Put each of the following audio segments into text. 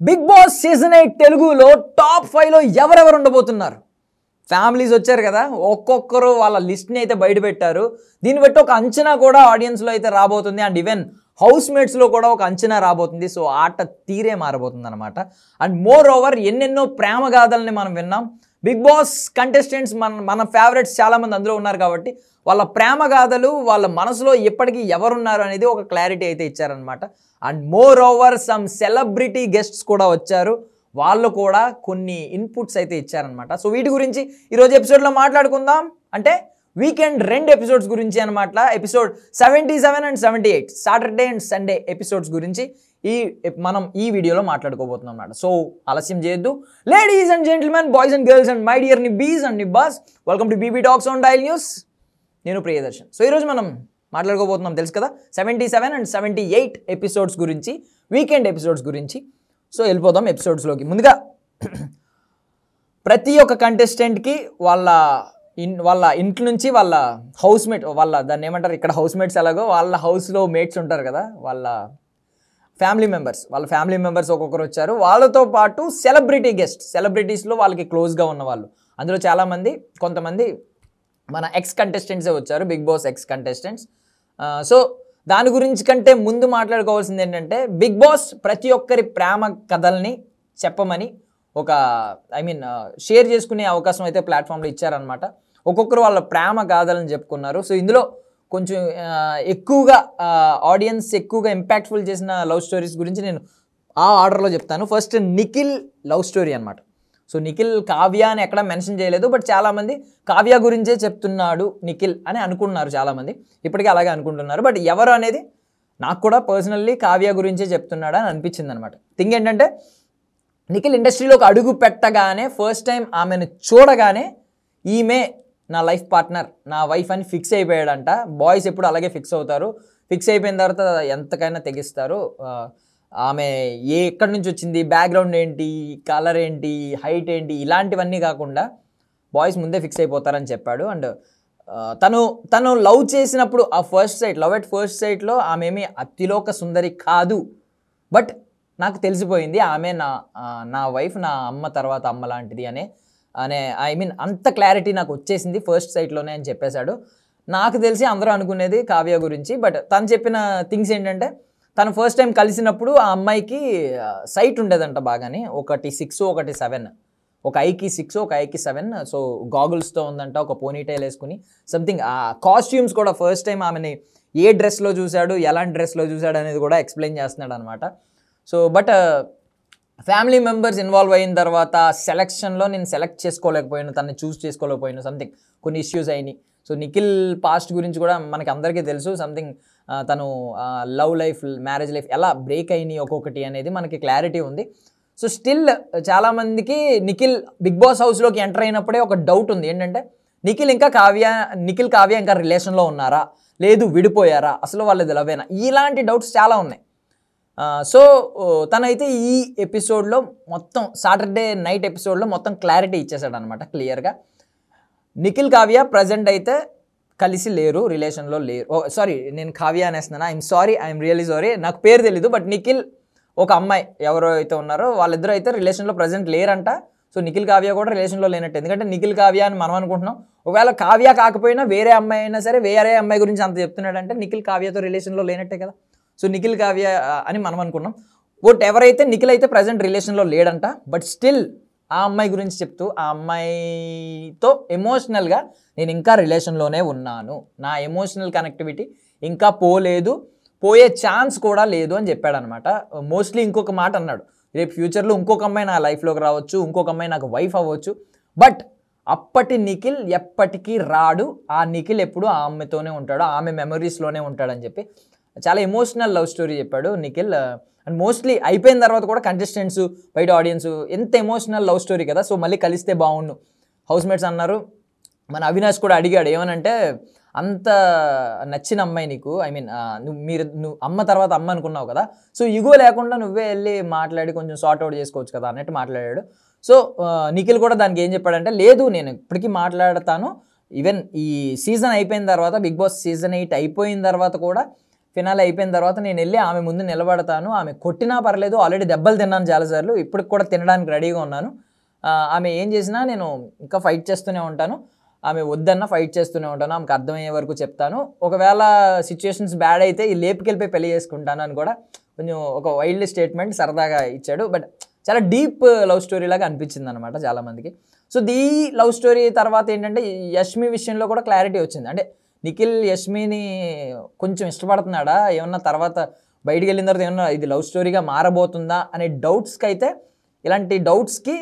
Big boss season 8 తెలుగులో top 5లో ఎవరెవరు ఉండబోతున్నారు? Families వచ్చారు కదా, ఒక్కొక్కరు వాళ్ళ లిస్ట్ని అయితే బయట పెట్టారు. దీన్ని బట్టి ఒక అంచనా కూడా ఆడియన్స్లో అయితే రాబోతుంది. అండ్ ఈవెన్ హౌస్ మేట్స్లో కూడా ఒక అంచనా రాబోతుంది. సో ఆట తీరే మారబోతుంది అనమాట. అండ్ మోర్ ఓవర్ ఎన్నెన్నో ప్రేమ గాథల్ని మనం విన్నాం. బిగ్ బాస్ కంటెస్టెంట్స్ మన ఫేవరెట్స్ చాలామంది అందులో ఉన్నారు కాబట్టి వాళ్ళ ప్రేమ గాథలు, వాళ్ళ మనసులో ఎప్పటికీ ఎవరున్నారు అనేది ఒక క్లారిటీ అయితే ఇచ్చారనమాట. And more over some celebrity guests కూడా వచ్చారు. వాళ్ళు కూడా కొన్ని ఇన్పుట్స్ అయితే ఇచ్చారనమాట. సో వీటి గురించి ఈరోజు ఎపిసోడ్లో మాట్లాడుకుందాం. అంటే వీకెండ్ 2 ఎపిసోడ్స్ గురించి అనమాట. Episode 77 and 78 Saturday and Sunday episodes గురించి మనం ఈ వీడియోలో మాట్లాడుకోబోతున్నాం అన్నమాట. సో ఆలస్యం చేయొద్దు. Ladies and gentlemen, boys and girls and my dear nibbis and nibbas, welcome to BB talks on dial news. నేను ప్రియదర్శన్. సో ఈరోజు మనం మాట్లాడుకోబోతున్నాం, తెలుసు కదా, 77 అండ్ 78 ఎపిసోడ్స్ గురించి, వీకెండ్ ఎపిసోడ్స్ గురించి. సో వెళ్ళిపోదాం ఎపిసోడ్స్లోకి. ముందుగా ప్రతి ఒక్క కంటెస్టెంట్కి వాళ్ళ ఇంటి నుంచి వాళ్ళ హౌస్ మేట్, దాన్ని ఏమంటారు ఇక్కడ హౌస్ మేట్స్ ఎలాగో వాళ్ళ హౌస్లో మేట్స్ ఉంటారు కదా, వాళ్ళ ఫ్యామిలీ మెంబర్స్ ఒక్కొక్కరు వచ్చారు. వాళ్ళతో పాటు సెలబ్రిటీస్లో వాళ్ళకి క్లోజ్గా ఉన్న వాళ్ళు, అందులో చాలామంది, కొంతమంది మన ఎక్స్ కంటెస్టెంట్సే వచ్చారు, big boss ex contestants. So దాని గురించి కంటే ముందు మాట్లాడుకోవాల్సింది ఏంటంటే, బిగ్ బాస్ ప్రతి ఒక్కరి ప్రేమ కథల్ని చెప్పమని షేర్ చేసుకునే అవకాశం అయితే ప్లాట్ఫామ్లో ఇచ్చారనమాట. ఒక్కొక్కరు వాళ్ళ ప్రేమ గాథలను చెప్పుకున్నారు. సో ఇందులో కొంచెం ఎక్కువగా ఆడియన్స్ ఎక్కువగా ఇంపాక్ట్ఫుల్ చేసిన లవ్ స్టోరీస్ గురించి నేను ఆ ఆర్డర్లో చెప్తాను. ఫస్ట్ నిఖిల్ లవ్ స్టోరీ అనమాట. సో నిఖిల్ కావ్య అని ఎక్కడ మెన్షన్ చేయలేదు, బట్ చాలామంది కావ్య గురించే చెప్తున్నాడు నిఖిల్ అని అనుకుంటున్నారు. చాలామంది ఇప్పటికీ అలాగే అనుకుంటున్నారు. బట్ ఎవరు అనేది నాకు కూడా పర్సనల్లీ కావ్య గురించే చెప్తున్నాడు అని అనిపించింది అనమాట. థింగ్ ఏంటంటే, నిఖిల్ ఇండస్ట్రీలోకి అడుగు పెట్టగానే ఫస్ట్ టైం ఆమెను చూడగానే ఈమె నా లైఫ్ పార్ట్నర్, నా వైఫ్ అని ఫిక్స్ అయిపోయాడంట. బాయ్స్ ఎప్పుడు అలాగే ఫిక్స్ అవుతారు. ఫిక్స్ అయిపోయిన తర్వాత ఎంతకైనా తెగిస్తారు. ఆమె ఎక్కడి నుంచి వచ్చింది, బ్యాక్గ్రౌండ్ ఏంటి, కలర్ ఏంటి, హైట్ ఏంటి, ఇలాంటివన్నీ కాకుండా బాయ్స్ ముందే ఫిక్స్ అయిపోతారని చెప్పాడు. అండ్ తను లవ్ చేసినప్పుడు ఆ లవ్ ఎట్ ఫస్ట్ సైట్లో ఆమె ఏమీ అతిలోక సుందరి కాదు, బట్ నాకు తెలిసిపోయింది ఆమె నా వైఫ్, నా అమ్మ తర్వాత అమ్మ లాంటిది అనే అంత క్లారిటీ నాకు వచ్చేసింది ఫస్ట్ సైట్లోనే అని చెప్పేశాడు. నాకు తెలిసి అందరూ అనుకునేది కావ్య గురించి. బట్ తను చెప్పిన థింగ్స్ ఏంటంటే, తను ఫస్ట్ టైం కలిసినప్పుడు ఆ అమ్మాయికి సైట్ ఉండేదంట బాగానే, ఒకటి 6 ఒకటి 7, ఒక ఐకి 6 ఒక ఐకి 7. సో గాగుల్స్తో ఉందంట, ఒక పోనీటైల్ వేసుకుని సంథింగ్. ఆ కాస్ట్యూమ్స్ కూడా ఫస్ట్ టైం ఆమెని ఏ డ్రెస్లో చూశాడు, ఎలాంటి డ్రెస్లో చూశాడు అనేది కూడా ఎక్స్ప్లెయిన్ చేస్తున్నాడు అనమాట. So but family members involve అయిన తర్వాత సెలక్షన్లో నేను సెలెక్ట్ చేసుకోలేకపోయాను, తనని చూస్ చేసుకోలేకపోయాను, సంథింగ్ కొన్ని ఇష్యూస్ అయినాయి. సో నిఖిల్ పాస్ట్ గురించి కూడా మనకి అందరికీ తెలుసు. సంథింగ్ తను లవ్ లైఫ్, మ్యారేజ్ లైఫ్ ఎలా బ్రేక్ అయినాయి ఒక్కొక్కటి అనేది మనకి క్లారిటీ ఉంది. సో స్టిల్ చాలామందికి నిఖిల్ బిగ్ బాస్ హౌస్లోకి ఎంటర్ అయినప్పుడే ఒక డౌట్ ఉంది. ఏంటంటే, నిఖిల్ కావ్య ఇంకా రిలేషన్లో ఉన్నారా, లేదు విడిపోయారా, అసలు వాళ్ళది లవేనా, ఇలాంటి డౌట్స్ చాలా ఉన్నాయి. సో తనైతే ఈ ఎపిసోడ్లో మొత్తం సాటర్డే నైట్ ఎపిసోడ్లో మొత్తం క్లారిటీ ఇచ్చేసాడు అనమాట క్లియర్గా. నిఖిల్ కావ్య ప్రజెంట్ అయితే కలిసి లేరు, రిలేషన్లో లేరు. సారీ, నేను కావ్య అనేస్తున్నాను, ఐఎమ్ రియల్లీ సారీ, నాకు పేరు తెలీదు. బట్ నిఖిల్ ఒక అమ్మాయి ఎవరో అయితే ఉన్నారో వాళ్ళిద్దరూ అయితే రిలేషన్లో ప్రజెంట్ లేరంట. సో నిఖిల్ కావ్య కూడా రిలేషన్లో లేనట్టు. ఎందుకంటే నిఖిల్ కావ్య అని మనం అనుకుంటున్నాం, ఒకవేళ కావ్య కాకపోయినా వేరే అమ్మాయి అయినా సరే, వేరే అమ్మాయి గురించి అంత చెప్తున్నాడంటే నిఖిల్ కావ్యతో రిలేషన్లో లేనట్టే కదా. సో నిఖిల్ కావ్య అని మనం అనుకున్నాం. బట్ ఎవరైతే నిఖిల్ అయితే ప్రజెంట్ రిలేషన్లో లేడంట. బట్ స్టిల్ ఆ అమ్మాయి గురించి చెప్తూ, ఆ అమ్మాయితో ఎమోషనల్గా నేను ఇంకా రిలేషన్లోనే ఉన్నాను, నా ఎమోషనల్ కనెక్టివిటీ ఇంకా పోలేదు, పోయే ఛాన్స్ కూడా లేదు అని చెప్పాడనమాట. మోస్ట్లీ ఇంకొక మాట అన్నాడు, రేపు ఫ్యూచర్లో ఇంకొక అమ్మాయి నా లైఫ్లోకి రావచ్చు, ఇంకొక అమ్మాయి నాకు వైఫ్ అవ్వచ్చు, బట్ అప్పటి నిఖిల్ ఎప్పటికీ రాడు, ఆ నిఖిల్ ఎప్పుడు ఆ అమ్మాయితోనే ఉంటాడు, ఆమె మెమరీస్లోనే ఉంటాడని చెప్పి చాలా ఎమోషనల్ లవ్ స్టోరీ చెప్పాడు నిఖిల్. అండ్ మోస్ట్లీ అయిపోయిన తర్వాత కూడా కంటెస్టెంట్స్, బయట ఆడియన్స్ ఎంత ఎమోషనల్ లవ్ స్టోరీ కదా, సో మళ్ళీ కలిస్తే బాగుండు. హౌస్ మేట్స్ అన్నారు, మన అవినాష్ కూడా అడిగాడు ఏమనంటే, అంత నచ్చిన అమ్మాయి నీకు, నువ్వు అమ్మ తర్వాత అమ్మ అనుకున్నావు కదా, సో ఇగో లేకుండా నువ్వే వెళ్ళి మాట్లాడి కొంచెం సార్ట్ అవుట్ చేసుకోవచ్చు కదా అన్నట్టు మాట్లాడాడు. సో నిఖిల్ కూడా దానికి ఏం చెప్పాడంటే, లేదు నేను ఇప్పటికీ మాట్లాడతాను, ఈవెన్ ఈ సీజన్ అయిపోయిన తర్వాత, బిగ్ బాస్ సీజన్ 8 అయిపోయిన తర్వాత కూడా ఫినాలే అయిపోయిన తర్వాత నేను వెళ్ళి ఆమె ముందు నిలబడతాను, ఆమె కొట్టినా పర్లేదు, ఆల్రెడీ దెబ్బలు తిన్నాను చాలాసార్లు, ఇప్పటికి కూడా తినడానికి రెడీగా ఉన్నాను, ఆమె ఏం చేసినా నేను ఇంకా ఫైట్ చేస్తూనే ఉంటాను, ఆమె వద్దన్న ఫైట్ చేస్తూనే ఉంటాను, ఆమెకు అర్థమయ్యే వరకు చెప్తాను, ఒకవేళ సిచ్యుయేషన్స్ బ్యాడ్ అయితే ఈ లేపుకెళ్ళిపోయి పెళ్లి చేసుకుంటాను అని కూడా కొంచెం ఒక వైల్డ్ స్టేట్మెంట్ సరదాగా ఇచ్చాడు. బట్ చాలా డీప్ లవ్ స్టోరీ లాగా అనిపించింది అనమాట చాలామందికి. సో ఈ లవ్ స్టోరీ తర్వాత ఏంటంటే యష్మి విషయంలో కూడా క్లారిటీ వచ్చింది. అంటే నిఖిల్ యష్మిని కొంచెం ఇష్టపడుతున్నాడా, ఏమన్నా తర్వాత బయటికి వెళ్ళిన తర్వాత ఏమన్నా ఇది లవ్ స్టోరీగా మారబోతుందా అనే డౌట్స్కి అయితే, ఇలాంటి డౌట్స్కి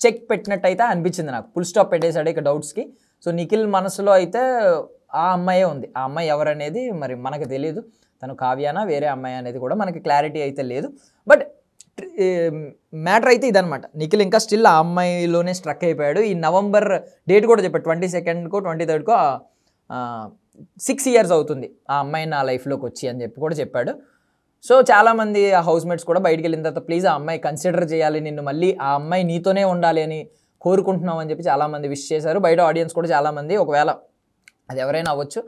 చెక్ పెట్టినట్టయితే అనిపించింది నాకు. ఫుల్ స్టాప్ పెట్టేశాడు ఇక డౌట్స్కి. సో నిఖిల్ మనసులో అయితే ఆ అమ్మాయే ఉంది. ఆ అమ్మాయి ఎవరనేది మరి మనకు తెలియదు, తను కావ్యానా వేరే అమ్మాయి అనేది కూడా మనకి క్లారిటీ అయితే లేదు. బట్ మ్యాటర్ అయితే ఇదనమాట, నిఖిల్ ఇంకా స్టిల్ ఆ అమ్మాయిలోనే స్ట్రక్ అయిపోయాడు. ఈ నవంబర్ డేట్ కూడా చెప్పాడు, 22nd 23rd 6 years అవుతుంది ఆ అమ్మాయి నా లైఫ్లోకి వచ్చి అని చెప్పి కూడా చెప్పాడు. సో చాలామంది ఆ హౌస్ మేట్స్ కూడా బయటికి వెళ్ళిన తర్వాత ప్లీజ్ ఆ అమ్మాయి కన్సిడర్ చేయాలి నిన్ను, మళ్ళీ ఆ అమ్మాయి నీతోనే ఉండాలి అని కోరుకుంటున్నాం అని చెప్పి చాలామంది విష్ చేశారు. బయట ఆడియన్స్ కూడా చాలామంది, ఒకవేళ అది ఎవరైనా అవ్వచ్చు,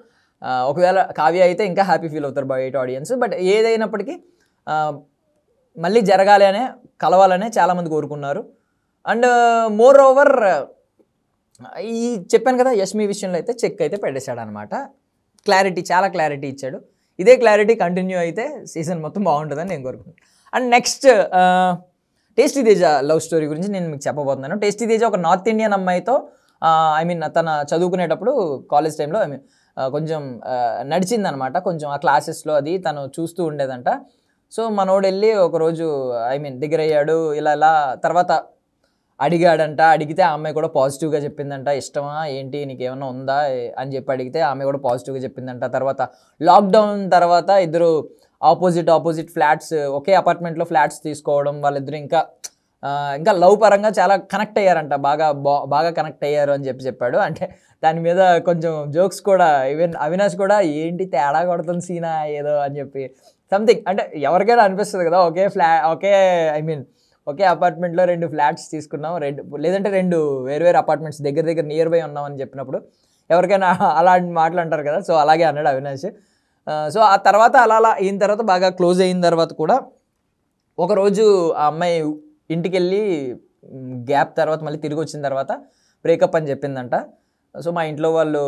ఒకవేళ కావ్య అయితే ఇంకా హ్యాపీ ఫీల్ అవుతారు బయట ఆడియన్స్. బట్ ఏదైనప్పటికీ మళ్ళీ జరగాలి అనే, కలవాలనే చాలామంది కోరుకున్నారు. అండ్ మోర్ ఓవర్ ఈ చెప్పాను కదా యష్మి విషయంలో అయితే చెక్ అయితే పెట్టేశాడు అనమాట. క్లారిటీ, చాలా క్లారిటీ ఇచ్చాడు. ఇదే క్లారిటీ కంటిన్యూ అయితే సీజన్ మొత్తం బాగుంటుందని నేను కోరుకుంటున్నాను. And next tasty Teja love story గురించి నేను మీకు చెప్పబోతున్నాను. టేస్టీ తేజ ఒక నార్త్ ఇండియన్ అమ్మాయితో తన చదువుకునేటప్పుడు కాలేజ్ టైంలో కొంచెం నడిచిందనమాట, కొంచెం ఆ క్లాసెస్లో అది తను చూస్తూ ఉండేదంట. సో మనోడు వెళ్ళి ఒకరోజు దగ్గర అయ్యాడు, ఇలా తర్వాత అడిగాడంట. అడిగితే ఆ అమ్మాయి కూడా పాజిటివ్గా చెప్పిందంట, ఇష్టమా ఏంటి నీకేమన్నా ఉందా అని చెప్పి అడిగితే ఆమె కూడా పాజిటివ్గా చెప్పిందంట. తర్వాత లాక్డౌన్ తర్వాత ఇద్దరు ఆపోజిట్ ఫ్లాట్స్, ఒకే అపార్ట్మెంట్లో ఫ్లాట్స్ తీసుకోవడం, వాళ్ళిద్దరు ఇంకా లవ్ పరంగా చాలా కనెక్ట్ అయ్యారంట, బాగా కనెక్ట్ అయ్యారు అని చెప్పాడు. అంటే దాని మీద కొంచెం జోక్స్ కూడా, ఈవెన్ అవినాష్ కూడా ఏంటి తేడా కొడుతుంది సీనా ఏదో అని చెప్పి సంథింగ్, అంటే ఎవరికైనా అనిపిస్తుంది కదా, ఒకే అపార్ట్మెంట్లో 2 ఫ్లాట్స్ తీసుకున్నాం, లేదంటే 2 వేరు అపార్ట్మెంట్స్ దగ్గర నియర్ బై ఉన్నాం అని చెప్పినప్పుడు ఎవరికైనా అలాంటి మాటలు అంటారు కదా. సో అలాగే అన్నాడు అవినాష్. సో ఆ తర్వాత అలా అయిన తర్వాత బాగా క్లోజ్ అయిన తర్వాత కూడా ఒకరోజు ఆ అమ్మాయి ఇంటికి వెళ్ళి గ్యాప్ తర్వాత మళ్ళీ తిరిగి వచ్చిన తర్వాత బ్రేకప్ అని చెప్పిందంట. సో మా ఇంట్లో వాళ్ళు,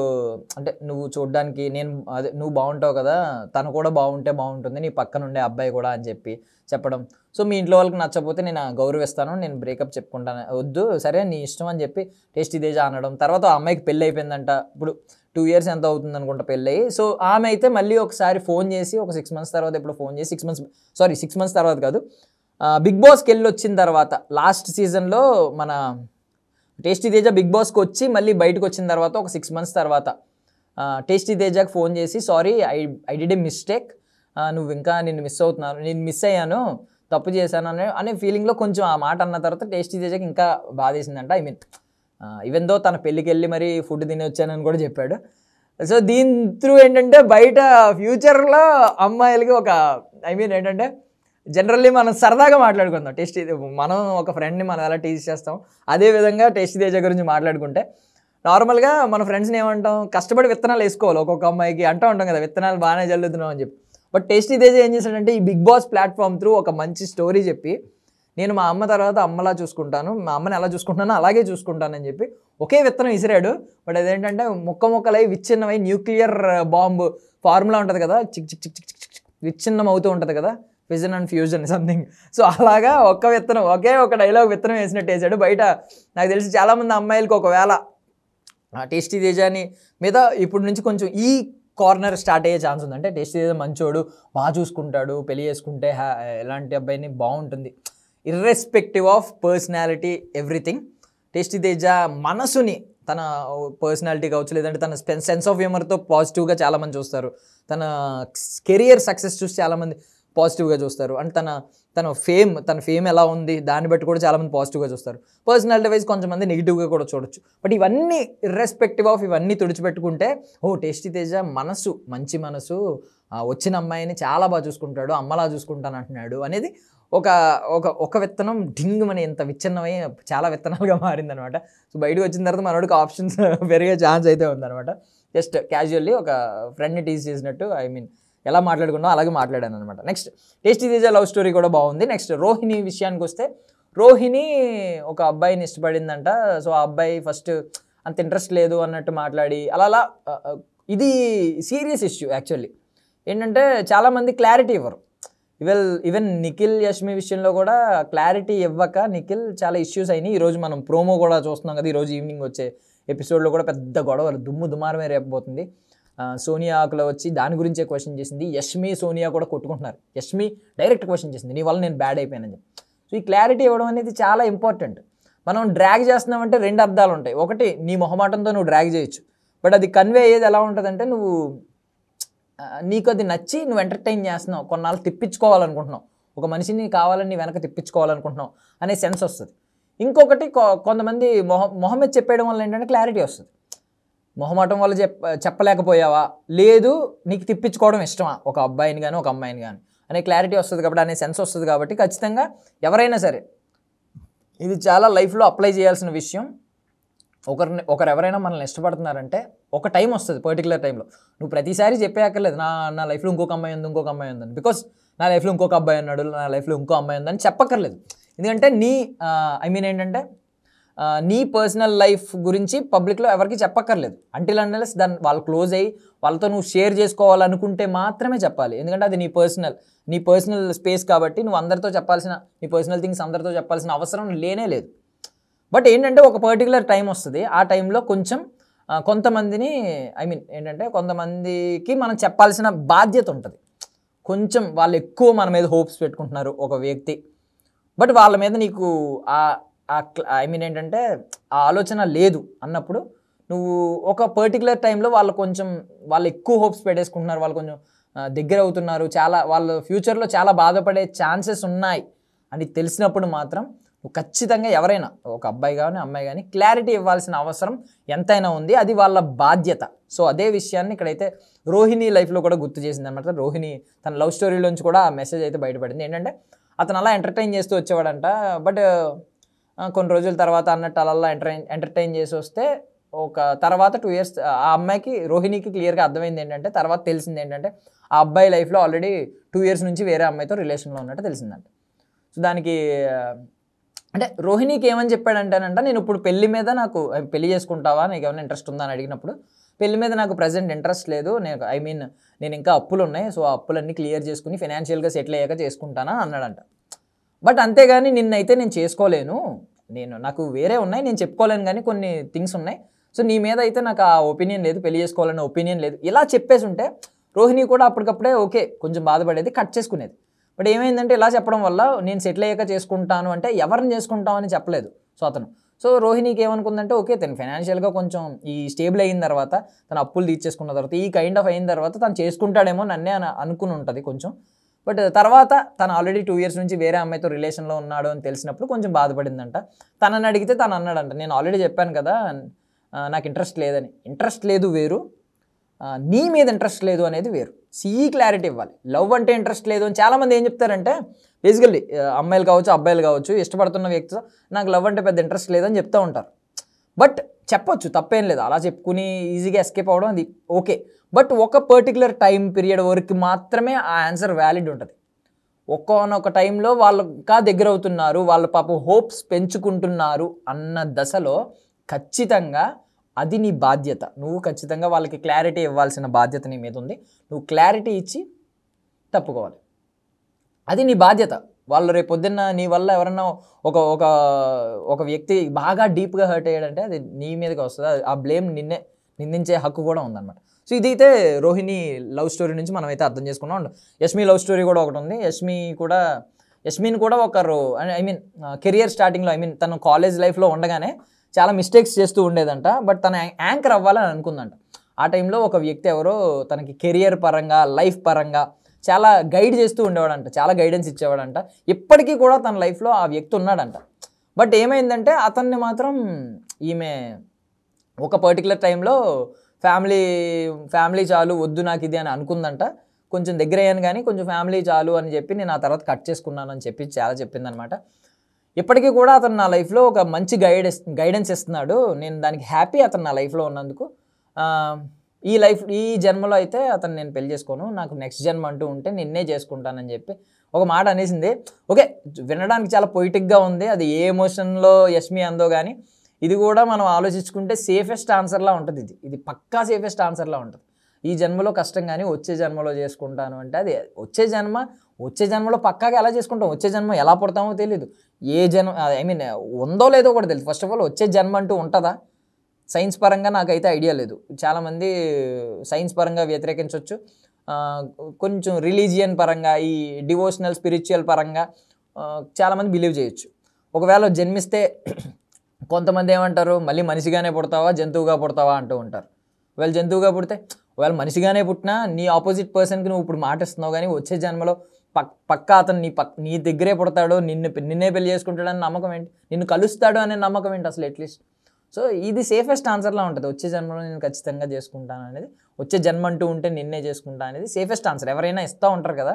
అంటే నువ్వు చూడడానికి నువ్వు బాగుంటావు కదా, తను కూడా బాగుంటే బాగుంటుంది, నీ పక్కన ఉండే అబ్బాయి కూడా అని చెప్పడం. సో మీ ఇంట్లో వాళ్ళకి నచ్చకపోతే నేను గౌరవిస్తాను, నేను బ్రేకప్ చెప్పుకుంటాను, వద్దు సరే నీ ఇష్టం అని చెప్పి టేస్టీ తేజ అనడం. తర్వాత ఆ అమ్మాయికి పెళ్ళి అయిపోయిందంట, ఇప్పుడు 2 years ఎంత అవుతుంది అనుకుంటా పెళ్ళి అయ్యి. సో ఆమె అయితే మళ్ళీ ఒకసారి ఫోన్ చేసి ఒక 6 months తర్వాత ఎప్పుడు ఫోన్ చేసి 6 months తర్వాత కాదు, బిగ్ బాస్కి వెళ్ళి వచ్చిన తర్వాత లాస్ట్ సీజన్లో మన టేస్టీ తేజ బిగ్ బాస్కి వచ్చి మళ్ళీ బయటకు వచ్చిన తర్వాత ఒక 6 months తర్వాత టేస్టీ తేజకి ఫోన్ చేసి sorry I did a mistake, నువ్వు ఇంకా నిన్ను మిస్ అయ్యాను, తప్పు చేశాను అనే ఫీలింగ్లో కొంచెం ఆ మాట అన్న తర్వాత టేస్టీ తేజకి ఇంకా బాధేసిందంట. ఈవెన్ దో తన పెళ్ళికి వెళ్ళి మరి ఫుడ్ తిని వచ్చానని కూడా చెప్పాడు. సో దీని త్రూ ఏంటంటే బయట ఫ్యూచర్లో అమ్మాయిలకి ఒక ఏంటంటే జనరల్లీ మనం సరదాగా మాట్లాడుకుందాం, మనం ఒక ఫ్రెండ్ని మనం ఎలా టీజ్ చేస్తాం అదేవిధంగా టేస్టీ తేజ గురించి మాట్లాడుకుంటే నార్మల్గా మన ఫ్రెండ్స్ని ఏమంటాం, కష్టపడి విత్తనాలు వేసుకోవాలి, ఒక్కొక్క అమ్మాయికి అంటూ ఉంటాం కదా విత్తనాలు బాగానే జల్లుతున్నాం అని చెప్పి. బట్ టేస్టీ తేజ ఏం చేశాడంటే ఈ బిగ్ బాస్ ప్లాట్ఫామ్ త్రూ ఒక మంచి స్టోరీ చెప్పి, నేను మా అమ్మ తర్వాత అమ్మలా చూసుకుంటాను, మా అమ్మని ఎలా చూసుకుంటానో అలాగే చూసుకుంటానని చెప్పి ఒకే విత్తనం విసిరాడు. బట్ అదేంటంటే ముక్కలై విచ్ఛిన్నమై న్యూక్లియర్ బాంబు ఫార్ములా ఉంటుంది కదా, చిక్ చిక్ చిక్ చిక్ చిక్ విచ్ఛిన్నం అవుతూ ఉంటుంది కదా, fission and fusion something. So అలాగా ఒక డైలాగ్ విత్తనం వేసినట్టు వేసాడు. బయట నాకు తెలిసి చాలామంది అమ్మాయిలకి ఒకవేళ టేస్టీ తేజని మీద ఇప్పుడు నుంచి కొంచెం ఈ కార్నర్ స్టార్ట్ అయ్యే ఛాన్స్ ఉంది. అంటే టేస్టీ తేజ మంచోడు, బాగా చూసుకుంటాడు, పెళ్లి చేసుకుంటే ఎలాంటి అబ్బాయిని బాగుంటుంది, irrespective of personality everything. Tasty Teja మనసుని, తన పర్సనాలిటీ కావచ్చు, లేదంటే తన సెన్స్ ఆఫ్ హ్యూమర్తో పాజిటివ్గా చాలామంది చూస్తారు, తన కెరియర్ సక్సెస్ చూసి చాలామంది పాజిటివ్గా చూస్తారు, అండ్ తన ఫేమ్ ఎలా ఉంది దాన్ని బట్టి కూడా చాలామంది పాజిటివ్గా చూస్తారు. పర్సనాలిటీ వైజ్ కొంతమంది నెగిటివ్గా కూడా చూడొచ్చు. బట్ ఇవన్నీ ఇర్రెస్పెక్టివ్ ఆఫ్ ఇవన్నీ తుడిచిపెట్టుకుంటే టేస్టీ తేజ మంచి మనసు, వచ్చిన అమ్మాయిని చాలా బాగా చూసుకుంటాడు, అమ్మలా చూసుకుంటాను అంటున్నాడు అనేది ఒక విత్తనం డింగ్ అని ఎంత విచ్ఛిన్నమై చాలా విత్తనాలుగా మారిందనమాట. సో బయటకు వచ్చిన తర్వాత మనోడికి ఆప్షన్స్ పెరిగే ఛాన్స్ అయితే ఉందనమాట. జస్ట్ క్యాజువల్లీ ఒక ఫ్రెండ్ని టీజ్ చేసినట్టు ఎలా మాట్లాడుకున్నావు అలాగే మాట్లాడాను అనమాట. Next tasty Teja love story కూడా బాగుంది. నెక్స్ట్ రోహిణి విషయానికి వస్తే రోహిణి ఒక అబ్బాయిని ఇష్టపడిందంట. సో ఆ అబ్బాయి ఫస్ట్ అంత ఇంట్రెస్ట్ లేదు అన్నట్టు మాట్లాడి అలా ఇది సీరియస్ ఇష్యూ యాక్చువల్లీ. ఏంటంటే చాలామంది క్లారిటీ ఇవ్వరు. ఈవెన్ నిఖిల్ యష్మి విషయంలో కూడా క్లారిటీ ఇవ్వక నిఖిల్ చాలా ఇష్యూస్ అయినాయి. ఈరోజు మనం ప్రోమో కూడా చూస్తున్నాం కదా, ఈరోజు ఈవినింగ్ వచ్చే ఎపిసోడ్లో కూడా పెద్ద గొడవలు దుమారమే రేపబోతుంది. సోనియా ఆకుల వచ్చి దాని గురించే క్వశ్చన్ చేసింది. యష్మి సోనియా కూడా కొట్టుకుంటున్నారు. యష్మి డైరెక్ట్ క్వశ్చన్ చేసింది, నీ వల్ల నేను బ్యాడ్ అయిపోయానని చెప్పి. సో ఈ క్లారిటీ ఇవ్వడం అనేది చాలా ఇంపార్టెంట్. మనం డ్రాగ్ చేస్తున్నామంటే 2 అర్థాలు ఉంటాయి. ఒకటి, నీ మొహమాటంతో నువ్వు డ్రాగ్ చేయొచ్చు, బట్ అది కన్వే అయ్యేది ఎలా ఉంటుందంటే నీకు అది నచ్చి నువ్వు ఎంటర్టైన్ చేస్తున్నావు, కొన్నాళ్ళు తిప్పించుకోవాలనుకుంటున్నావు, ఒక మనిషిని కావాలని వెనక తిప్పించుకోవాలనుకుంటున్నావు అనే సెన్స్ వస్తుంది. ఇంకొకటి, కొంతమంది మొహమ్మద్ చెప్పేయడం వల్ల ఏంటంటే క్లారిటీ వస్తుంది. మొహమాటం వల్ల చెప్పలేకపోయావా, లేదు నీకు తిప్పించుకోవడం ఇష్టమా ఒక అబ్బాయిని కానీ ఒక అమ్మాయిని కానీ అనే క్లారిటీ వస్తుంది కాబట్టి, అనే సెన్స్ వస్తుంది కాబట్టి ఖచ్చితంగా ఎవరైనా సరే ఇది చాలా లైఫ్లో అప్లై చేయాల్సిన విషయం. ఒకరు ఎవరైనా మనల్ని ఇష్టపడుతున్నారంటే ఒక టైం వస్తుంది, పర్టికులర్ టైంలో. నువ్వు ప్రతిసారి చెప్పేయక్కర్లేదు నా లైఫ్లో ఇంకొక అమ్మాయి ఉందని. బికాస్ నా లైఫ్లో ఇంకొక అబ్బాయి ఉన్నాడు, నా లైఫ్లో ఇంకో అమ్మాయి ఉందని చెప్పక్కర్లేదు. ఎందుకంటే ఏంటంటే నీ పర్సనల్ లైఫ్ గురించి పబ్లిక్లో ఎవరికి చెప్పక్కర్లేదు. అంటిల్ అన్లెస్ దాన్ని వాళ్ళు క్లోజ్ అయ్యి వాళ్ళతో నువ్వు షేర్ చేసుకోవాలనుకుంటే మాత్రమే చెప్పాలి. ఎందుకంటే అది నీ పర్సనల్ స్పేస్ కాబట్టి నువ్వు నీ పర్సనల్ థింగ్స్ అందరితో చెప్పాల్సిన అవసరం లేనే లేదు. బట్ ఏంటంటే ఒక పర్టికులర్ టైం వస్తుంది, ఆ టైంలో కొంచెం కొంతమందిని కొంతమందికి మనం చెప్పాల్సిన బాధ్యత ఉంటుంది. కొంచెం వాళ్ళు ఎక్కువ మన మీద హోప్స్ పెట్టుకుంటున్నారు ఒక వ్యక్తి, బట్ వాళ్ళ మీద నీకు ఏంటంటే ఆ ఆలోచన లేదు అన్నప్పుడు నువ్వు ఒక పర్టికులర్ టైంలో వాళ్ళు ఎక్కువ హోప్స్ పెట్టేసుకుంటున్నారు, వాళ్ళు కొంచెం దగ్గర అవుతున్నారు, వాళ్ళ ఫ్యూచర్లో చాలా బాధపడే ఛాన్సెస్ ఉన్నాయి అని తెలిసినప్పుడు మాత్రం నువ్వు ఖచ్చితంగా ఎవరైనా ఒక అబ్బాయి కానీ అమ్మాయి కానీ క్లారిటీ ఇవ్వాల్సిన అవసరం ఎంతైనా ఉంది, అది వాళ్ళ బాధ్యత. సో అదే విషయాన్ని ఇక్కడైతే రోహిణి లైఫ్లో కూడా గుర్తు చేసింది అనమాట. రోహిణి తన లవ్ స్టోరీలోంచి కూడా ఆ మెసేజ్ అయితే బయటపడింది. ఏంటంటే అతను అలా ఎంటర్టైన్ చేస్తూ వచ్చేవాడంట, బట్ కొన్ని రోజుల తర్వాత అన్నట్టు అలా ఎంటర్టైన్ చేసి వస్తే ఒక తర్వాత 2 years ఆ అమ్మాయికి రోహిణికి క్లియర్గా అర్థమైంది ఏంటంటే, తర్వాత తెలిసింది ఏంటంటే ఆ అబ్బాయి లైఫ్లో ఆల్రెడీ 2 years నుంచి వేరే అమ్మాయితో రిలేషన్లో ఉన్నట్టు తెలిసిందంట. సో దానికి అంటే రోహిణికి ఏమని చెప్పాడంటేనంట, నేను ఇప్పుడు పెళ్లి చేసుకుంటావా, నీకు ఏమైనా ఇంట్రెస్ట్ ఉందా అని అడిగినప్పుడు, పెళ్లి మీద నాకు ప్రజెంట్ ఇంట్రెస్ట్ లేదు, నేను ఇంకా అప్పులు ఉన్నాయి, సో ఆ అప్పులన్నీ క్లియర్ చేసుకుని ఫైనాన్షియల్గా సెటిల్ అయ్యాక చేసుకుంటానా అన్నాడంట. బట్ అంతేగాని నిన్నైతే నేను చేసుకోలేను, నాకు వేరే ఉన్నాయి, నేను చెప్పుకోలేను కానీ కొన్ని థింగ్స్ ఉన్నాయి, సో నీ మీద అయితే నాకు ఆ ఒపీనియన్ లేదు, పెళ్లి చేసుకోవాలనే ఒపీనియన్ లేదు, ఇలా చెప్పేసి ఉంటే రోహిణి కూడా అప్పటికప్పుడే ఓకే కొంచెం బాధపడేది, కట్ చేసుకునేది. బట్ ఏమైందంటే ఇలా చెప్పడం వల్ల నేను సెటిల్ అయ్యాక చేసుకుంటాను అంటే ఎవరిని చేసుకుంటామని చెప్పలేదు సో రోహిణికి ఏమనుకుందంటే, ఓకే తను ఫైనాన్షియల్గా కొంచెం ఈ స్టేబుల్ అయిన తర్వాత, తను అప్పులు తీర్చేసుకున్న తర్వాత, ఈ కైండ్ ఆఫ్ అయిన తర్వాత తను చేసుకుంటాడేమో నన్నే అనుకుని ఉంటుంది కొంచెం. బట్ తర్వాత తను ఆల్రెడీ 2 years నుంచి వేరే అమ్మాయితో రిలేషన్లో ఉన్నాడు అని తెలిసినప్పుడు కొంచెం బాధపడిందంట. తనని అడిగితే తను అన్నాడంట, నేను ఆల్రెడీ చెప్పాను కదా నాకు ఇంట్రెస్ట్ లేదని. ఇంట్రెస్ట్ లేదు వేరు, నీ మీద ఇంట్రెస్ట్ లేదు అనేది వేరు. క్లారిటీ ఇవ్వాలి. లవ్ అంటే ఇంట్రెస్ట్ లేదు అని చాలామంది ఏం చెప్తారంటే, బేసికల్లీ అమ్మాయిలు కావచ్చు అబ్బాయిలు కావచ్చు, ఇష్టపడుతున్న వ్యక్తితో నాకు లవ్ అంటే పెద్ద ఇంట్రెస్ట్ లేదని చెప్తూ ఉంటారు. బట్ చెప్పొచ్చు, తప్పేం లేదు, అలా చెప్పుకుని ఈజీగా ఎస్కేప్ అవ్వడం అది ఓకే. బట్ ఒక పర్టికులర్ టైం పీరియడ్ వరకు మాత్రమే ఆ ఆన్సర్ వ్యాలిడ్ ఉంటుంది. ఒక్కొక్క టైంలో వాళ్ళు ఇంకా దగ్గర అవుతున్నారు, వాళ్ళ పాపం హోప్స్ పెంచుకుంటున్నారు అన్న దశలో ఖచ్చితంగా అది నీ బాధ్యత. నువ్వు ఖచ్చితంగా వాళ్ళకి క్లారిటీ ఇవ్వాల్సిన బాధ్యత నీ మీద ఉంది. నువ్వు క్లారిటీ ఇచ్చి తప్పుకోవాలి, అది నీ బాధ్యత. వాళ్ళు రేపు పొద్దున్న నీ వల్ల ఎవరన్నా ఒక వ్యక్తి బాగా డీప్గా హర్ట్ అయ్యాడంటే అది నీ మీదకి వస్తుంది, ఆ బ్లేమ్ నిందించే హక్కు కూడా ఉందన్నమాట. సో ఇదైతే రోహిణి లవ్ స్టోరీ నుంచి మనం అయితే అర్థం చేసుకున్నాం. యష్మి లవ్ స్టోరీ కూడా ఒకటి ఉంది. యష్మిని కూడా ఒకరు కెరియర్ స్టార్టింగ్లో తను కాలేజ్ లైఫ్లో ఉండగానే చాలా మిస్టేక్స్ చేస్తూ ఉండేదంట. బట్ తన యాంకర్ అవ్వాలని అనుకుందంట. ఆ టైంలో ఒక వ్యక్తి ఎవరో తనకి కెరియర్ పరంగా లైఫ్ పరంగా చాలా గైడ్ చేస్తూ ఉండేవాడంట, చాలా గైడెన్స్ ఇచ్చేవాడంట. ఇప్పటికీ కూడా తన లైఫ్లో ఆ వ్యక్తి ఉన్నాడంట. బట్ ఏమైందంటే అతన్ని మాత్రం ఈమె ఒక పర్టికులర్ టైంలో ఫ్యామిలీ చాలు, వద్దు నాకు ఇది అని అనుకుందంట. కొంచెం దగ్గర అయ్యాను కానీ కొంచెం ఫ్యామిలీ చాలు అని చెప్పి నేను ఆ తర్వాత కట్ చేసుకున్నాను అని చెప్పి చాలా చెప్పిందనమాట. ఇప్పటికీ కూడా అతను నా లైఫ్లో ఒక మంచి గైడెన్స్ ఇస్తున్నాడు, నేను దానికి హ్యాపీ అతను నా లైఫ్లో ఉన్నందుకు. ఈ జన్మలో అయితే అతను నేను పెళ్లి చేసుకోను, నాకు నెక్స్ట్ జన్మ అంటూ ఉంటే నిన్నే చేసుకుంటానని చెప్పి ఒక మాట అనేసింది. ఓకే, వినడానికి చాలా పొయిటిక్గా ఉంది, అది ఏ ఎమోషన్లో యష్మి అందో కానీ ఇది కూడా మనం ఆలోచించుకుంటే సేఫెస్ట్ ఆన్సర్లా ఉంటుంది. ఇది పక్కా సేఫెస్ట్ ఆన్సర్లా ఉంటుంది. ఈ జన్మలో కష్టం కానీ వచ్చే జన్మలో చేసుకుంటాను అంటే అది వచ్చే జన్మలో పక్కాగా ఎలా చేసుకుంటాం, వచ్చే జన్మ ఎలా పుడతామో తెలియదు, ఏ జన్మ ఐ మీన్ ఉందో లేదో కూడా తెలియదు. ఫస్ట్ ఆఫ్ ఆల్ వచ్చే జన్మ అంటూ ఉంటుందా? సైన్స్ పరంగా నాకైతే ఐడియా లేదు. చాలామంది సైన్స్ పరంగా వ్యతిరేకించవచ్చు, కొంచెం రిలీజియన్ పరంగా ఈ డివోషనల్ స్పిరిచువల్ పరంగా చాలామంది బిలీవ్ చేయొచ్చు. ఒకవేళ జన్మిస్తే కొంతమంది ఏమంటారు, మళ్ళీ మనిషిగానే పుడతావా జంతువుగా పుడతావా అంటూ ఉంటారు. ఒకవేళ జంతువుగా పుడితే, ఒకవేళ మనిషిగానే పుట్టినా నీ ఆపోజిట్ పర్సన్కి నువ్వు ఇప్పుడు మాటిస్తున్నావు, కానీ వచ్చే జన్మలో పక్కా అతను నీ దగ్గరే పుడతాడు, నిన్నే పెళ్లి చేసుకుంటాడని నమ్మకం ఏంటి, నిన్ను కలుస్తాడు అనే నమ్మకం ఏంటి అసలు అట్లీస్ట్? సో ఇది సేఫెస్ట్ ఆన్సర్లా ఉంటుంది. వచ్చే జన్మలో నేను ఖచ్చితంగా చేసుకుంటాను అనేది, వచ్చే జన్మ అంటూ ఉంటే నిన్నే చేసుకుంటా అనేది సేఫెస్ట్ ఆన్సర్. ఎవరైనా ఇస్తూ ఉంటారు కదా,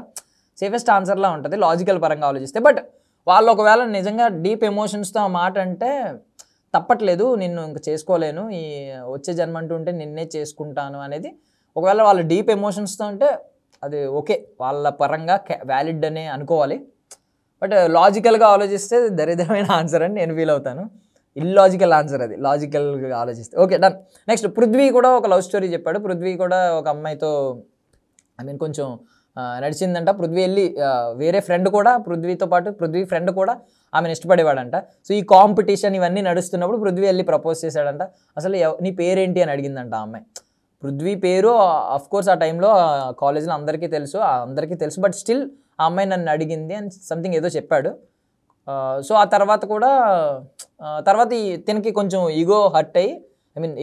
సేఫెస్ట్ ఆన్సర్లా ఉంటుంది లాజికల్ పరంగా ఆలోచిస్తే. బట్ వాళ్ళు ఒకవేళ నిజంగా డీప్ ఎమోషన్స్తో ఆ మాట అంటే తప్పట్లేదు, నిన్ను ఇంక చేసుకోలేను, ఈ వచ్చే జన్మ అంటూ ఉంటే నిన్నే చేసుకుంటాను అనేది ఒకవేళ వాళ్ళు డీప్ ఎమోషన్స్తో అంటే అది ఓకే, వాళ్ళ పరంగా వ్యాలిడ్ అనే అనుకోవాలి. బట్ లాజికల్గా ఆలోచిస్తే దరిద్రమైన ఆన్సర్ అని నేను ఫీల్ అవుతాను. ఇల్లాజికల్ ఆన్సర్ అది, లాజికల్గా ఆలోచిస్తే. Okay, done. నెక్స్ట్ పృథ్వీ కూడా ఒక లవ్ స్టోరీ చెప్పాడు. పృథ్వీ కూడా ఒక అమ్మాయితో కొంచెం నడిచిందంట. పృథ్వీ వెళ్ళి వేరే ఫ్రెండ్ కూడా పృథ్వీతో పాటు పృథ్వీ ఫ్రెండ్ కూడా ఆమెను ఇష్టపడేవాడంట. సో ఈ కాంపిటీషన్ ఇవన్నీ నడుస్తున్నప్పుడు పృథ్వీ వెళ్ళి ప్రపోజ్ చేశాడంట. అసలు నీ పేరేంటి అని అడిగిందంట ఆ అమ్మాయి. పృథ్వీ పేరు అఫ్కోర్స్ ఆ టైంలో కాలేజ్లో అందరికీ తెలుసు, బట్ స్టిల్ ఆ అమ్మాయి నన్ను అడిగింది అని సంథింగ్ ఏదో చెప్పాడు. సో ఆ తర్వాత కూడా తినకి కొంచెం ఈగో హర్ట్ అయ్యి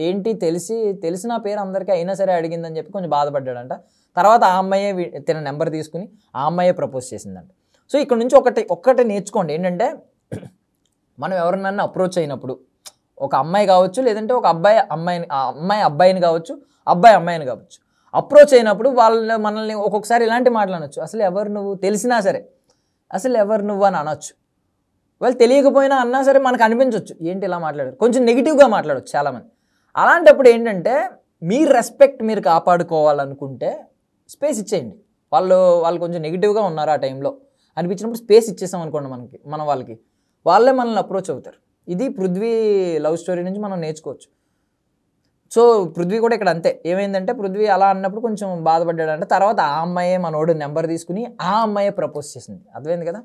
ఏంటి తెలిసిన పేరు అందరికీ అయినా సరే అడిగిందని చెప్పి కొంచెం బాధపడ్డాడంట. తర్వాత ఆ అమ్మాయే తిన నెంబర్ తీసుకుని ఆ అమ్మాయే ప్రపోజ్ చేసిందంట. సో ఇక్కడ నుంచి ఒక్కటే నేర్చుకోండి ఏంటంటే, మనం ఎవరినన్నా అప్రోచ్ అయినప్పుడు ఒక అమ్మాయి కావచ్చు, లేదంటే ఒక అమ్మాయి అబ్బాయిని కావచ్చు, అబ్బాయి అమ్మాయిని కావచ్చు, అప్రోచ్ అయినప్పుడు వాళ్ళు మనల్ని ఒక్కొక్కసారి ఇలాంటి మాటలు అనొచ్చు. అసలు ఎవరు నువ్వు తెలిసినా సరే అసలు ఎవరు నువ్వు అని అనొచ్చు. వాళ్ళు తెలియకపోయినా అన్నా సరే మనకు అనిపించవచ్చు ఏంటి ఇలా మాట్లాడారు, కొంచెం నెగిటివ్గా మాట్లాడవచ్చు చాలామంది. అలాంటప్పుడు ఏంటంటే మీ రెస్పెక్ట్ మీరు కాపాడుకోవాలనుకుంటే స్పేస్ ఇచ్చేయండి. వాళ్ళు కొంచెం నెగిటివ్గా ఉన్నారు ఆ టైంలో అనిపించినప్పుడు స్పేస్ ఇచ్చేసాం అనుకోండి వాళ్ళకి, వాళ్ళే మనల్ని అప్రోచ్ అవుతారు. ఇది పృథ్వీ లవ్ స్టోరీ నుంచి మనం నేర్చుకోవచ్చు. సో పృథ్వీ కూడా ఇక్కడ అంతే. ఏమైందంటే పృథ్వీ అలా అన్నప్పుడు కొంచెం బాధపడ్డాడంటే తర్వాత ఆ అమ్మాయే మనోడు నెంబర్ తీసుకుని ఆ అమ్మాయే ప్రపోజ్ చేసింది. అర్థమైంది కదా?